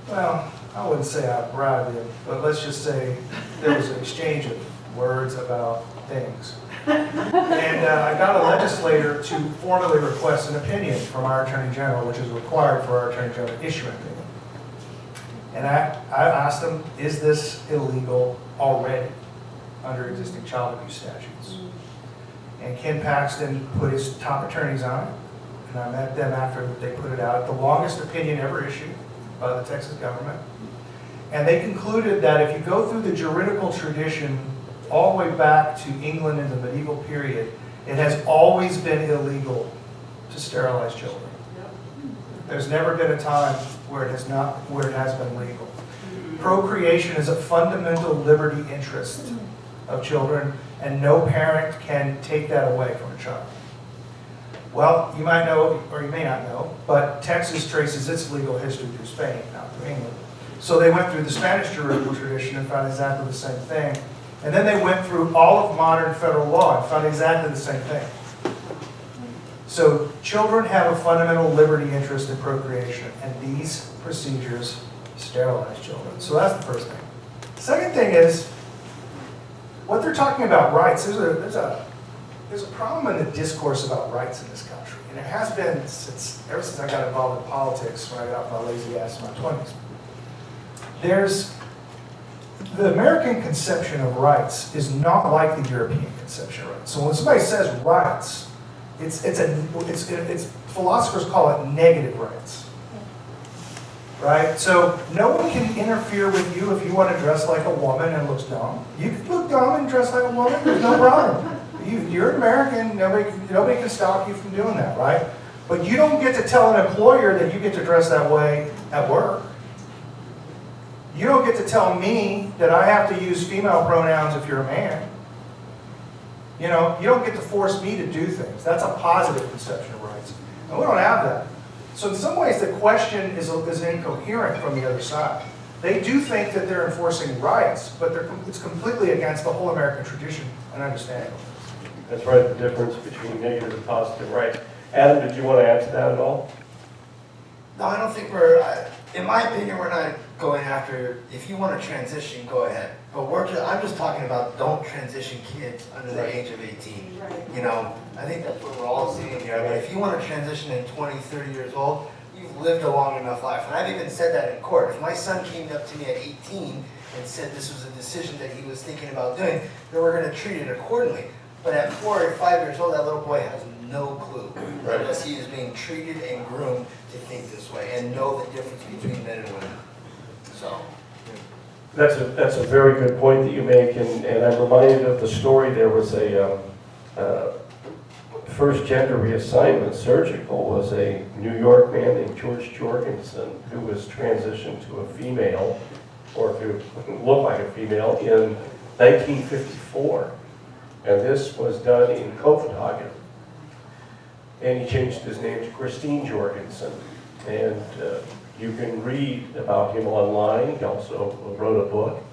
well, I wouldn't say I bribed him, but let's just say there was an exchange of words about things. And I got a legislator to formally request an opinion from our Attorney General, which is required for our Attorney General to issue an opinion. And I asked him, is this illegal already under existing child abuse statutes? And Ken Paxton put his top attorneys on it, and I met them after they put it out. The longest opinion ever issued by the Texas government. And they concluded that if you go through the juridical tradition all the way back to England in the medieval period, it has always been illegal to sterilize children. There's never been a time where it has been legal. Procreation is a fundamental liberty interest of children, and no parent can take that away from a child. Well, you might know, or you may not know, but Texas traces its legal history through Spain, not through England. So they went through the Spanish juridical tradition and found exactly the same thing. And then they went through all of modern federal law and found exactly the same thing. So children have a fundamental liberty interest in procreation, and these procedures sterilize children. So that's the first thing. Second thing is, what they're talking about rights, there's a problem in the discourse about rights in this country. And it has been ever since I got involved in politics when I got off my lazy ass in my 20s. The American conception of rights is not like the European conception of rights. So when somebody says rights, it's philosophers call it negative rights. Right? So no one can interfere with you if you want to dress like a woman and looks dumb. You can look dumb and dress like a woman, there's no problem. You're an American, nobody can stop you from doing that, right? But you don't get to tell an employer that you get to dress that way at work. You don't get to tell me that I have to use female pronouns if you're a man. You don't get to force me to do things. That's a positive conception of rights. And we don't have that. So in some ways, the question is incoherent from the other side. They do think that they're enforcing rights, but it's completely against the whole American tradition and understanding. That's right, the difference between negative and positive rights. Adam, did you want to add to that at all? No, I don't think in my opinion, we're not going after, if you want to transition, go ahead. But I'm just talking about don't transition kids under the age of 18. I think that's what we're all seeing here. I mean, if you want to transition in 20, 30 years old, you've lived a long enough life. And I've even said that in court. If my son came up to me at 18 and said this was a decision that he was thinking about doing, then we're going to treat it accordingly. But at 4 or 5 years old, that little boy has no clue, unless he is being treated and groomed to think this way and know the difference between men and women. So. That's a very good point that you make, and I'm reminded of the story. There was a first gender reassignment surgical was a New York man named George Jorgensen who was transitioned to a female, or to look like a female, in 1954. And this was done in Copenhagen. And he changed his name to Christine Jorgensen. And you can read about him online. He also wrote a book.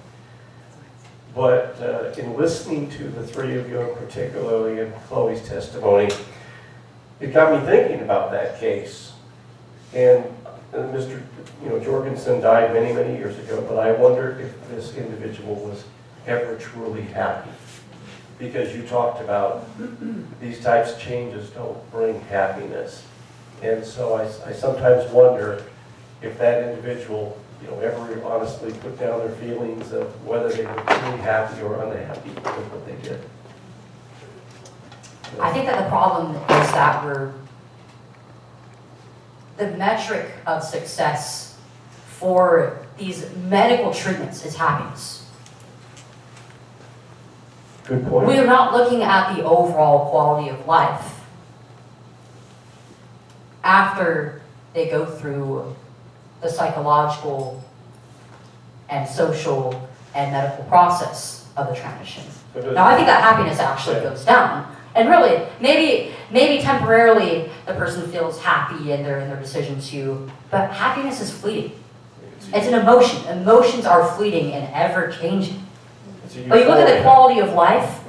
But in listening to the three of you, and particularly in Chloe's testimony, it got me thinking about that case. And Mr. Jorgensen died many, many years ago, but I wonder if this individual was ever truly happy. Because you talked about these types of changes don't bring happiness. And so I sometimes wonder if that individual ever honestly put down their feelings of whether they were truly happy or unhappy with what they did. I think that the problem is that the metric of success for these medical treatments is happiness. Good point. We are not looking at the overall quality of life after they go through the psychological and social and medical process of the transition. Now, I think that happiness actually goes down. And really, maybe temporarily the person feels happy in their decision to, but happiness is fleeting. It's an emotion. Emotions are fleeting and ever changing. But you look at the quality of life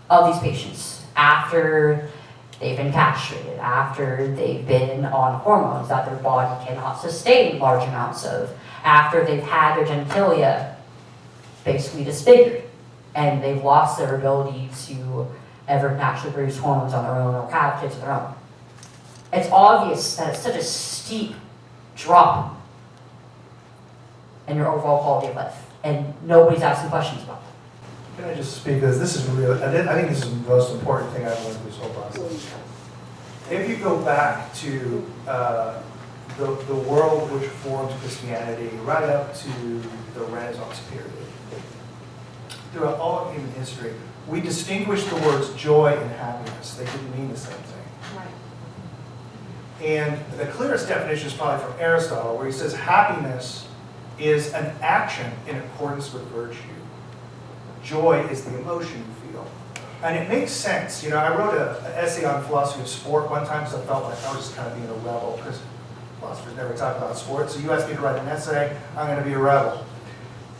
of these patients after they've been castrated, after they've been on hormones that their body cannot sustain large amounts of, after they've had their genitalia basically disfigured, and they've lost their ability to ever naturally produce hormones on their own or have kids of their own. It's obvious that it's such a steep drop in your overall quality of life, and nobody's asking questions about it. Can I just speak, because this is really, I think this is the most important thing I've learned through this whole process. If you go back to the world which formed Christianity right up to the Renaissance period, throughout all of human history, we distinguished the words joy and happiness. They didn't mean the same thing. Right. And the clearest definition is probably from Aristotle, where he says happiness is an action in accordance with virtue. Joy is the emotion you feel. And it makes sense. You know, I wrote an essay on philosophy of sport one time because I felt like I was just kind of being a rebel, because philosophers never talk about sports. So you asked me to write an essay, I'm going to be a rebel.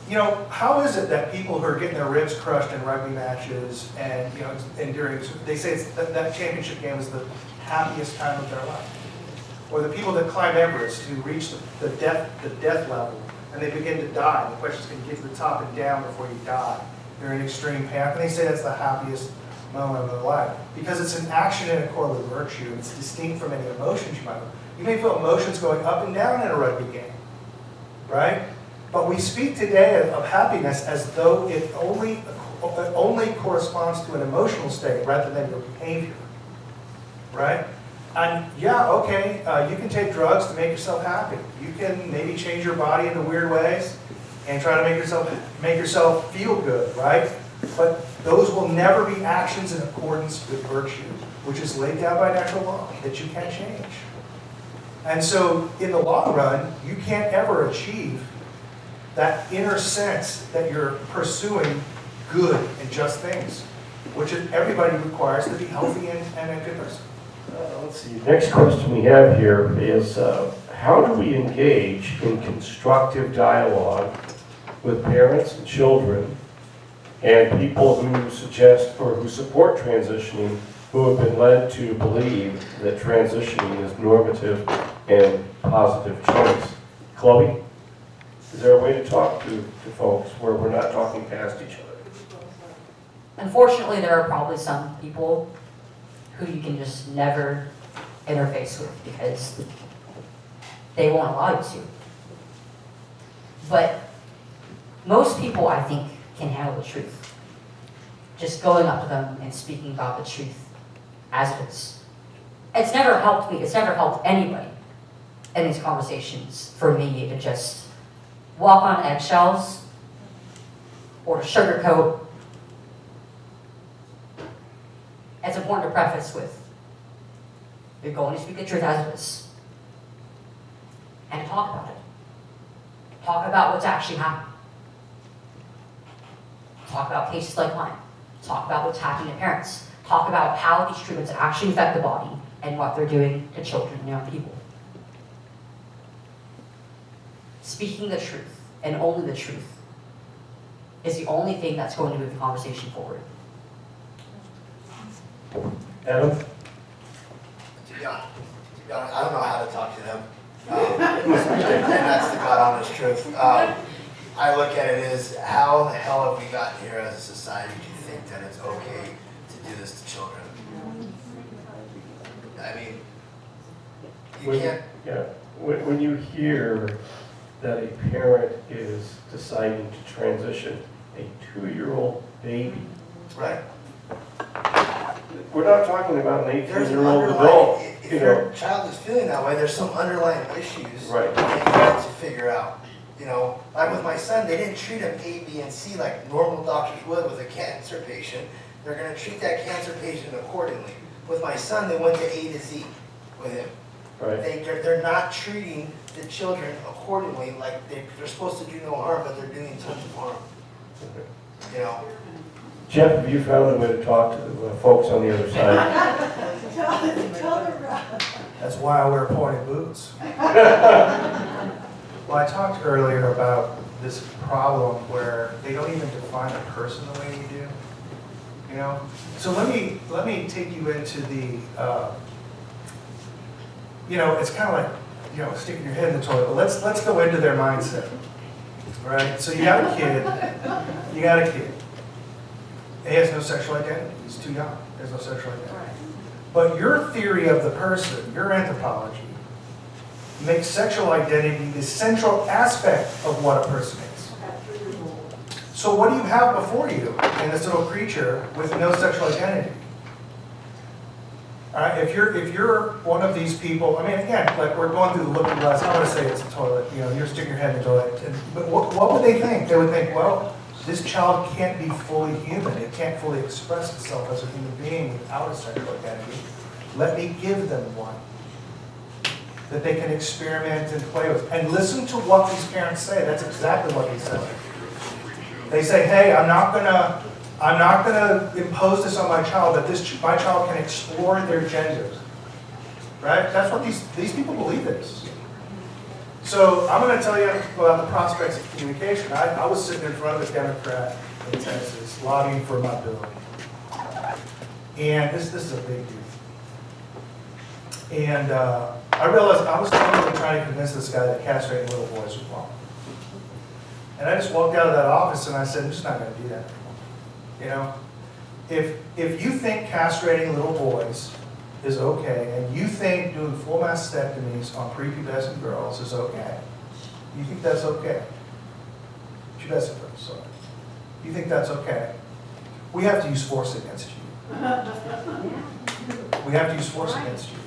You know, how is it that people who are getting their ribs crushed in rugby matches and, you know, enduring, they say that championship game is the happiest time of their life? Or the people that climb Everest who reach the death level and they begin to die. The question is, can you get to the top and down before you die? They're in extreme pain. How can they say that's the happiest moment of their life? Because it's an action in accord with virtue. It's distinct from any emotions you might have. You may feel emotions going up and down in a rugby game, right? But we speak today of happiness as though it only corresponds to an emotional state rather than your behavior, right? And yeah, okay, you can take drugs to make yourself happy. You can maybe change your body in weird ways and try to make yourself feel good, right? But those will never be actions in accordance with virtue, which is laid down by natural law that you can't change. And so in the long run, you can't ever achieve that inner sense that you're pursuing good and just things, which everybody requires to be healthy and a good person. Let's see. Next question we have here is, how do we engage in constructive dialogue with parents and children and people who suggest or who support transitioning, who have been led to believe that transitioning is normative and positive choice? Chloe, is there a way to talk to folks where we're not talking past each other? Unfortunately, there are probably some people who you can just never interface with because they won't allow you to. But most people, I think, can handle the truth. Just going up to them and speaking about the truth as it is. It's never helped me, it's never helped anybody in these conversations for me to just walk on eggshells or sugarcoat. It's important to preface with, you're going to speak the truth as it is. And talk about it. Talk about what's actually happening. Talk about cases like mine. Talk about what's happening to parents. Talk about how these treatments actually affect the body and what they're doing to children and young people. Speaking the truth, and only the truth, is the only thing that's going to move the conversation forward. Adam? Yeah, I don't know how to talk to them. And that's the God honest truth. I look at it as, how the hell have we gotten here as a society to think that it's okay to do this to children? I mean, you can't. Yeah, when you hear that a parent is deciding to transition a 2-year-old baby. Right. We're not talking about an There's an 18-year-old underlying, adult. if You your know, child is feeling that way, there's some underlying issues Right. that you have to figure out. You know, like with my son, they didn't treat him A, B, and C like normal doctors would with a cancer patient. They're going to treat that cancer patient accordingly. With my son, they went to A to Z with him. Right. They're not treating the children accordingly, like they're supposed to do no harm, but they're doing tons of harm. You know. Jeff, have you found a way to talk to the folks on the other side? That's why I wear pointed boots. Well, I talked earlier about this problem where they don't even define a person the way we do. You know? So let me take you into the, you know, it's kind of like, you know, sticking your head in the toilet. But let's go into their mindset. Right? So you got a kid. He has no sexual identity. He's too young. There's no sexual identity. But your theory of the person, your anthropology, makes sexual identity the central aspect of what a person is. So what do you have before you in this little creature with no sexual identity? All right, if you're one of these people, I mean, again, like we're going through the looking glass. I'm going to say it's a toilet. You know, you're sticking your head in the toilet. But what would they think? They would think, well, this child can't be fully human. It can't fully express itself as a human being without a sexual identity. Let me give them one that they can experiment and play with. And listen to what these parents say. That's exactly what they say. They say, hey, I'm not gonna impose this on my child, but my child can explore their genders. Right? That's what these people believe this. So I'm going to tell you about the prospects of communication. I was sitting in front of a Democrat in Texas lobbying for my bill. And this is a big deal. And I realized I was totally trying to convince this guy that castrating little boys was wrong. And I just walked out of that office and I said, I'm just not going to do that anymore. You know, if you think castrating little boys is okay, and you think doing full mastectomies on prepubescent girls is okay, you think that's okay? Pubescent girls, sorry. You think that's okay? We have to use force against you. We have to use force against you.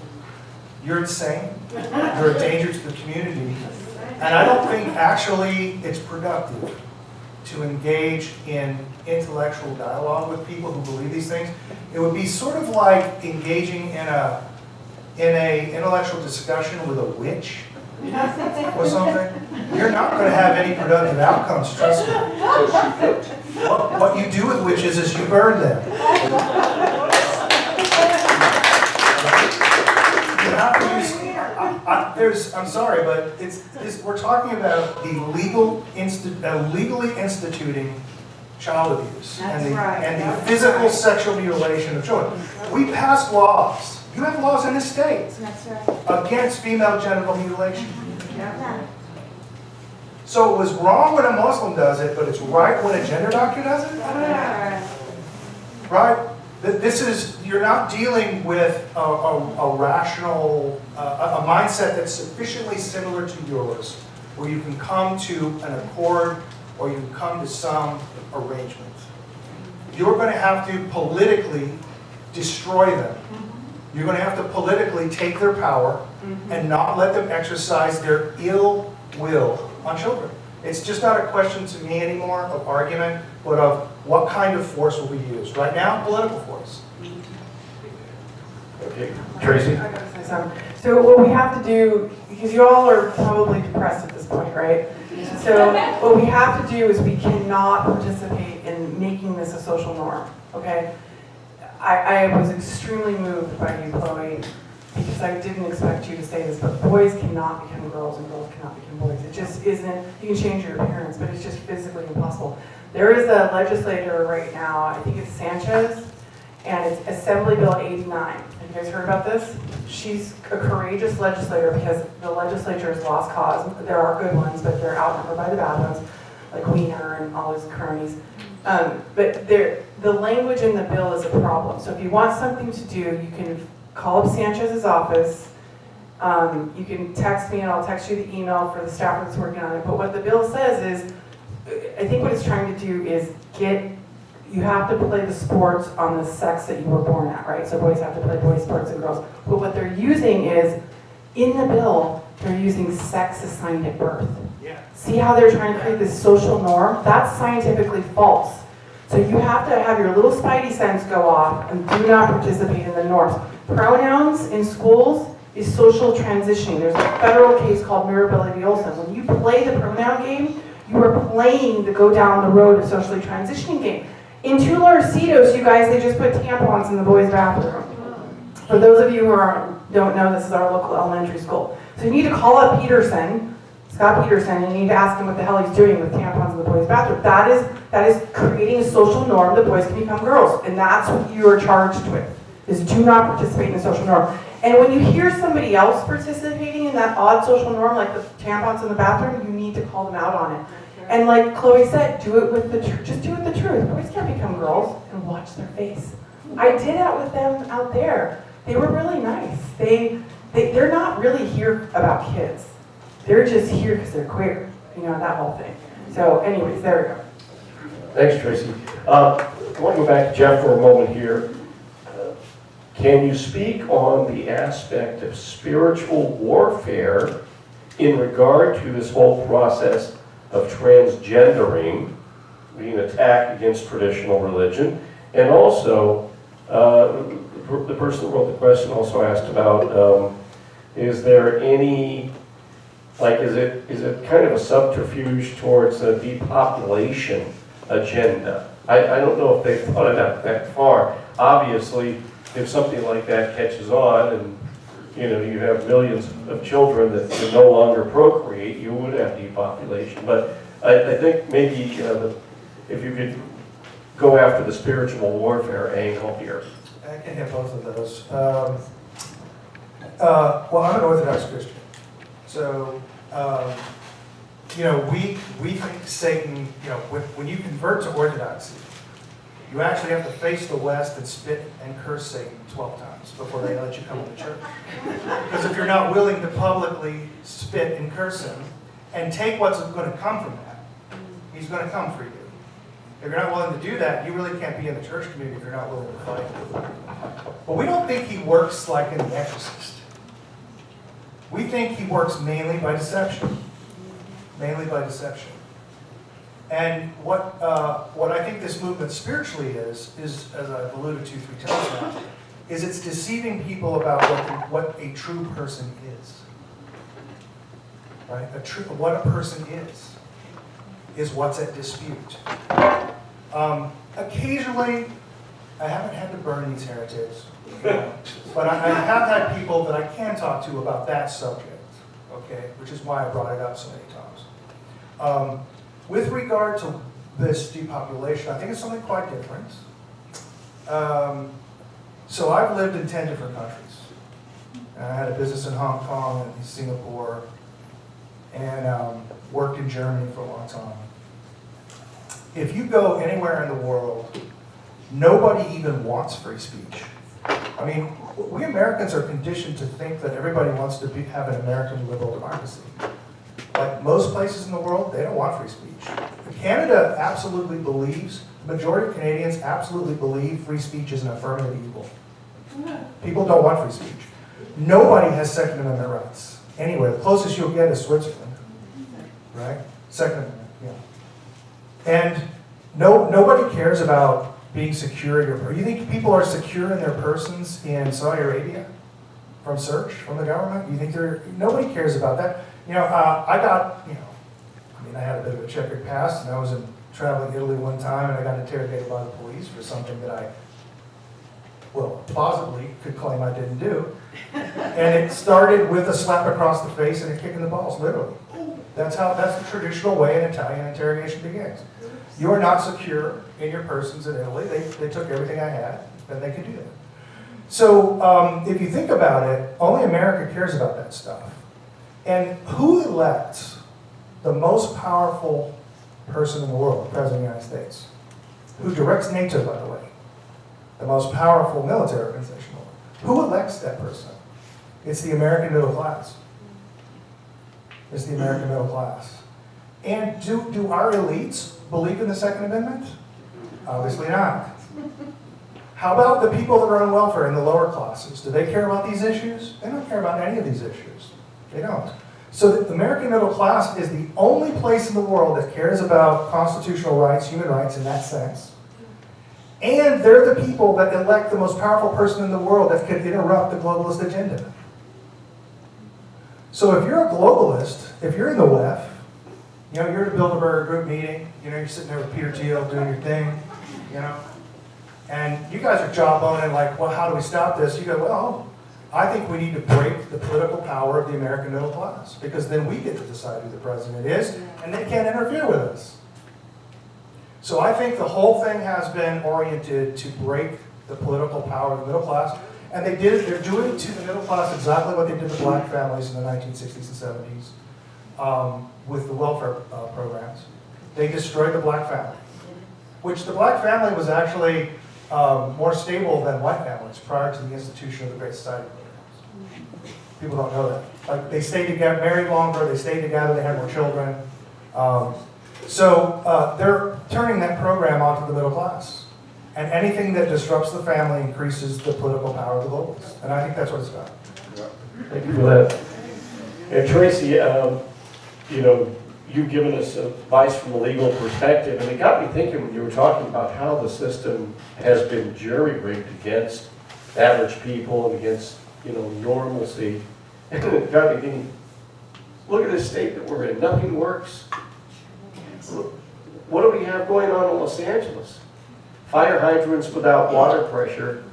You're insane. You're a danger to the community. And I don't think actually it's productive to engage in intellectual dialogue with people who believe these things. It would be sort of like engaging in a intellectual discussion with a witch or something. You're not going to have any productive outcomes, trust me. What you do with witches is you burn them. You have to use, I'm sorry, but we're talking about the legally instituting child abuse and the physical sexual mutilation of children. We passed laws. You have laws in this state against female genital mutilation. So it was wrong when a Muslim does it, but it's right when a gender doctor does it? Right? You're not dealing with a rational, a mindset that's sufficiently similar to yours, where you can come to an accord or you can come to some arrangement. You're going to have to politically destroy them. You're going to have to politically take their power and not let them exercise their ill will on children. It's just not a question to me anymore of argument, but of what kind of force will be used. Right now, political force. Okay, Tracy? I gotta say something. So what we have to do, because you all are probably depressed at this point, right? So what we have to do is we cannot participate in making this a social norm, okay? I was extremely moved by you, Chloe, because I didn't expect you to say this, but boys cannot become girls and girls cannot become boys. It just isn't, you can change your appearance, but it's just physically impossible. There is a legislator right now, I think it's Sanchez, and it's Assembly Bill 89. Have you guys heard about this? She's a courageous legislator because the legislature has lost cause. There are good ones, but they're outnumbered by the bad ones, like Wiener and all his cronies. But the language in the bill is a problem. So if you want something to do, you can call up Sanchez's office You can text me and I'll text you the email for the staff that's working on it. But what the bill says is, I think what it's trying to do is you have to play the sports on the sex that you were born at, right? So boys have to play boys sports and girls. But what they're using is, in the bill, they're using sex assigned at birth. Yeah. See how they're trying to create this social norm? That's scientifically false. So you have to have your little spidey sense go off and do not participate in the norms. Pronouns in schools is social transitioning. There's a federal case called Mirability Olson. When you play the pronoun game, you are playing the go down the road of socially transitioning game. In Tularcitos, you guys, they just put tampons in the boys' bathroom. For those of you who don't know, this is our local elementary school. So you need to call up Scott Peterson, and you need to ask him what the hell he's doing with tampons in the boys' bathroom. That is creating a social norm that boys can become girls, and that's what you are charged with, is do not participate in the social norm. And when you hear somebody else participating in that odd social norm, like the tampons in the bathroom, you need to call them out on it. And like Chloe said, do it with the truth. Just do it with the truth. Boys can't become girls, and watch their face. I did that with them out there. They were really nice. They're not really here about kids. They're just here because they're queer. You know, that whole thing. So anyways, there we go. Thanks, Tracy. I want to go back to Jeff for a moment here. Can you speak on the aspect of spiritual warfare in regard to this whole process of transgendering, being an attack against traditional religion, and also the person who wrote the question also asked about, is there any, like, is it kind of a subterfuge towards a depopulation agenda? I don't know if they've thought it that far. Obviously, if something like that catches on and you have millions of children that can no longer procreate, you would have depopulation. But I think maybe if you could go after the spiritual warfare angle here. I can hit both of those. Well, I'm an Orthodox Christian. So, we think Satan, when you convert to Orthodoxy, you actually have to face the West and spit and curse Satan 12 times before they let you come to church. Because if you're not willing to publicly spit and curse him and take what's going to come from that, he's going to come for you. If you're not willing to do that, you really can't be in the church community if you're not willing to fight. But we don't think he works like in The Exorcist. We think he works mainly by deception. Mainly by deception. And what I think this movement spiritually is, as I've alluded to 3 times now, is it's deceiving people about what a true person is. Right? What a person is what's at dispute. Occasionally, I haven't had to burn these heretics, but I have had people that I can talk to about that subject, okay, which is why I brought it up so many times. With regard to this depopulation, I think it's something quite different. So I've lived in 10 different countries. I had a business in Hong Kong and Singapore, and worked in Germany for a long time. If you go anywhere in the world, nobody even wants free speech. I mean, we Americans are conditioned to think that everybody wants to have an American liberal democracy. Like most places in the world, they don't want free speech. Canada absolutely believes, the majority of Canadians absolutely believe free speech is an affirmative evil. People don't want free speech. Nobody has Second Amendment rights. Anywhere, the closest you'll get is Switzerland, right? Second Amendment, yeah. And nobody cares about being secure in your person. You think people are secure in their persons in Saudi Arabia from search from the government? You think nobody cares about that? I had a bit of a checkered past, and I was traveling Italy one time, and I got interrogated by the police for something that I, plausibly could claim I didn't do. And it started with a slap across the face and a kick in the balls, literally. That's the traditional way an Italian interrogation begins. You are not secure in your persons in Italy. They took everything I had, and they could do that. So if you think about it, only America cares about that stuff. And who elects the most powerful person in the world, the President of the United States, who directs NATO, by the way, the most powerful military organization in the world? Who elects that person? It's the American middle class. It's the American middle class. And do our elites believe in the Second Amendment? Obviously not. How about the people that are on welfare in the lower classes? Do they care about these issues? They don't care about any of these issues. They don't. So the American middle class is the only place in the world that cares about constitutional rights, human rights in that sense. And they're the people that elect the most powerful person in the world that could interrupt the globalist agenda. So if you're a globalist, if you're in the WEF, you know, you're at a Bilderberg group meeting, you know, you're sitting there with Peter Thiel doing your thing, you know, and you guys are jawboning like, well, how do we stop this? You go, well, I think we need to break the political power of the American middle class, because then we get to decide who the president is, and they can't interfere with us. So I think the whole thing has been oriented to break the political power of the middle class, and they're doing to the middle class exactly what they did to black families in the 1960s and 70s with the welfare programs. They destroyed the black family, which the black family was actually more stable than white families prior to the institution of the Great Society programs. People don't know that. Like, they stayed together, married longer, they stayed together, they had more children. So they're turning that program onto the middle class. And anything that disrupts the family increases the political power of the globalists. And I think that's what it's about. Thank you for that. And Tracy, you know, you've given us advice from a legal perspective, and it got me thinking when you were talking about how the system has been jury-rigged against average people and against, you know, normalcy. And it got me thinking, look at this state that we're in. Nothing works. What do we have going on in Los Angeles? Fire hydrants without water pressure,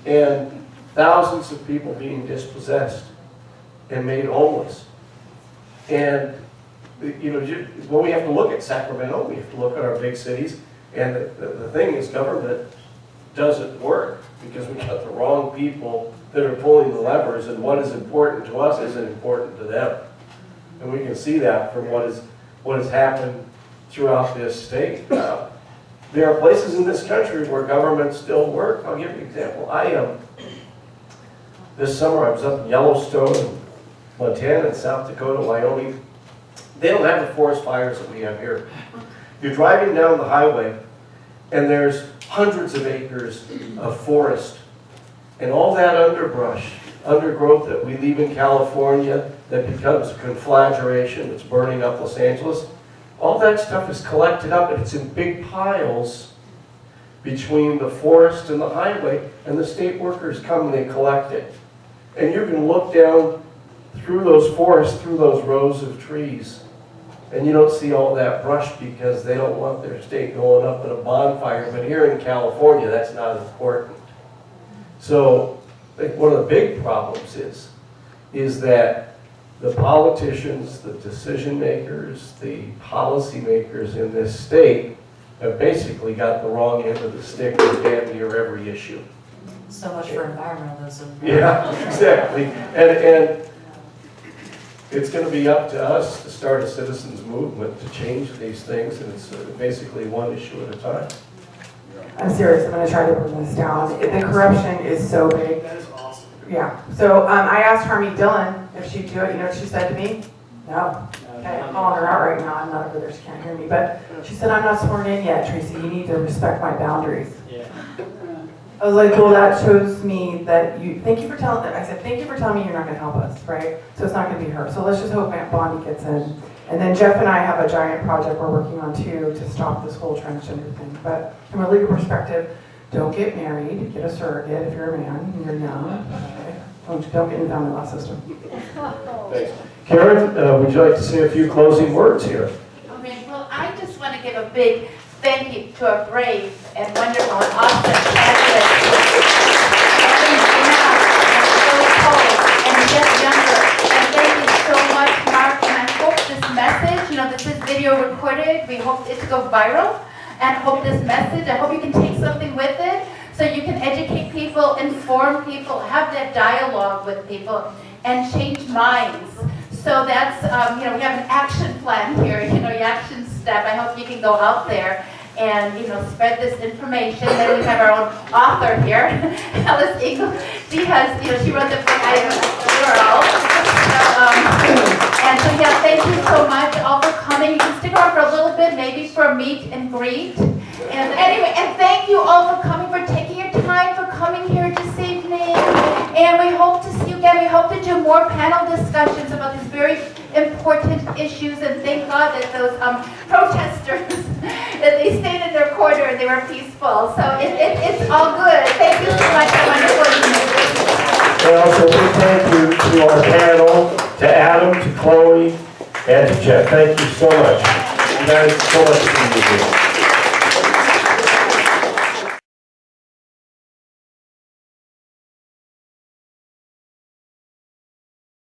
and thousands of people being dispossessed and made homeless. And you know, well, we have to look at Sacramento, we have to look at our big cities, and the thing is, government doesn't work because we got the wrong people that are pulling the levers, and what is important to us isn't important to them. And we can see that from what has happened throughout this state. There are places in this country where governments still work. I'll give you an example. This summer I was up in Yellowstone, Montana, and South Dakota, Wyoming. They don't have the forest fires that we have here. You're driving down the highway, and there's hundreds of acres of forest. And all that underbrush, undergrowth that we leave in California that becomes a conflagration that's burning up Los Angeles, all that stuff is collected up, and it's in big piles between the forest and the highway, and the state workers come and they collect it. And you can look down through those forests, through those rows of trees, and you don't see all that brush because they don't want their state going up in a bonfire. But here in California, that's not important. So I think one of the big problems is that the politicians, the decision makers, the policy makers in this state have basically got the wrong end of the stick with damn near every issue. So much for environmentalism. Yeah, exactly. And it's going to be up to us to start a citizens movement to change these things, and it's basically one issue at a time. I'm serious, I'm gonna try to bring this down. The corruption is so big. That is awesome. Yeah, so I asked Harmie Dillon if she'd do it, you know what she said to me? No. Okay, I'm calling her out right now, I'm not over there, she can't hear me, but she said, I'm not sworn in yet, Tracy, you need to respect my boundaries. Yeah. I was like, well, that shows me that thank you for telling me you're not gonna help us, right? So it's not gonna be her, so let's just hope Aunt Bonnie gets in. And then Jeff and I have a giant project we're working on too to stop this whole transgender thing. But from a legal perspective, don't get married, get a surrogate if you're a man and you're young. Okay? Don't get in the family law system. Thanks. Karen, would you like to say a few closing words here? Okay, well, I just want to give a big thank you to a brave and wonderful and awesome candidate. And so cold and just younger. And thank you so much, Mark. And I hope this message, you know, this is video recorded. We hope it to go viral. And hope this message, I hope you can take something with it so you can educate people, inform people, have that dialogue with people, and change minds. So that's, you know, we have an action plan here, you know, your action step. I hope you can go out there and, spread this information. Then we have our own author here, Alice Eagle. She wrote the book, I Am a Girl. And so, yeah, thank you so much all for coming. You can stick around for a little bit, maybe for a meet and greet. And anyway, and thank you all for coming, for taking your time, for coming here this evening. And we hope to see you again. We hope to do more panel discussions about these very important issues. And thank God that those protesters, that they stayed in their corner and they were peaceful. So it's all good. Thank you so much. Have a wonderful evening. And also a big thank you to our panel, to Adam, to Chloe, and to Jeff. Thank you so much. You guys so much for being here.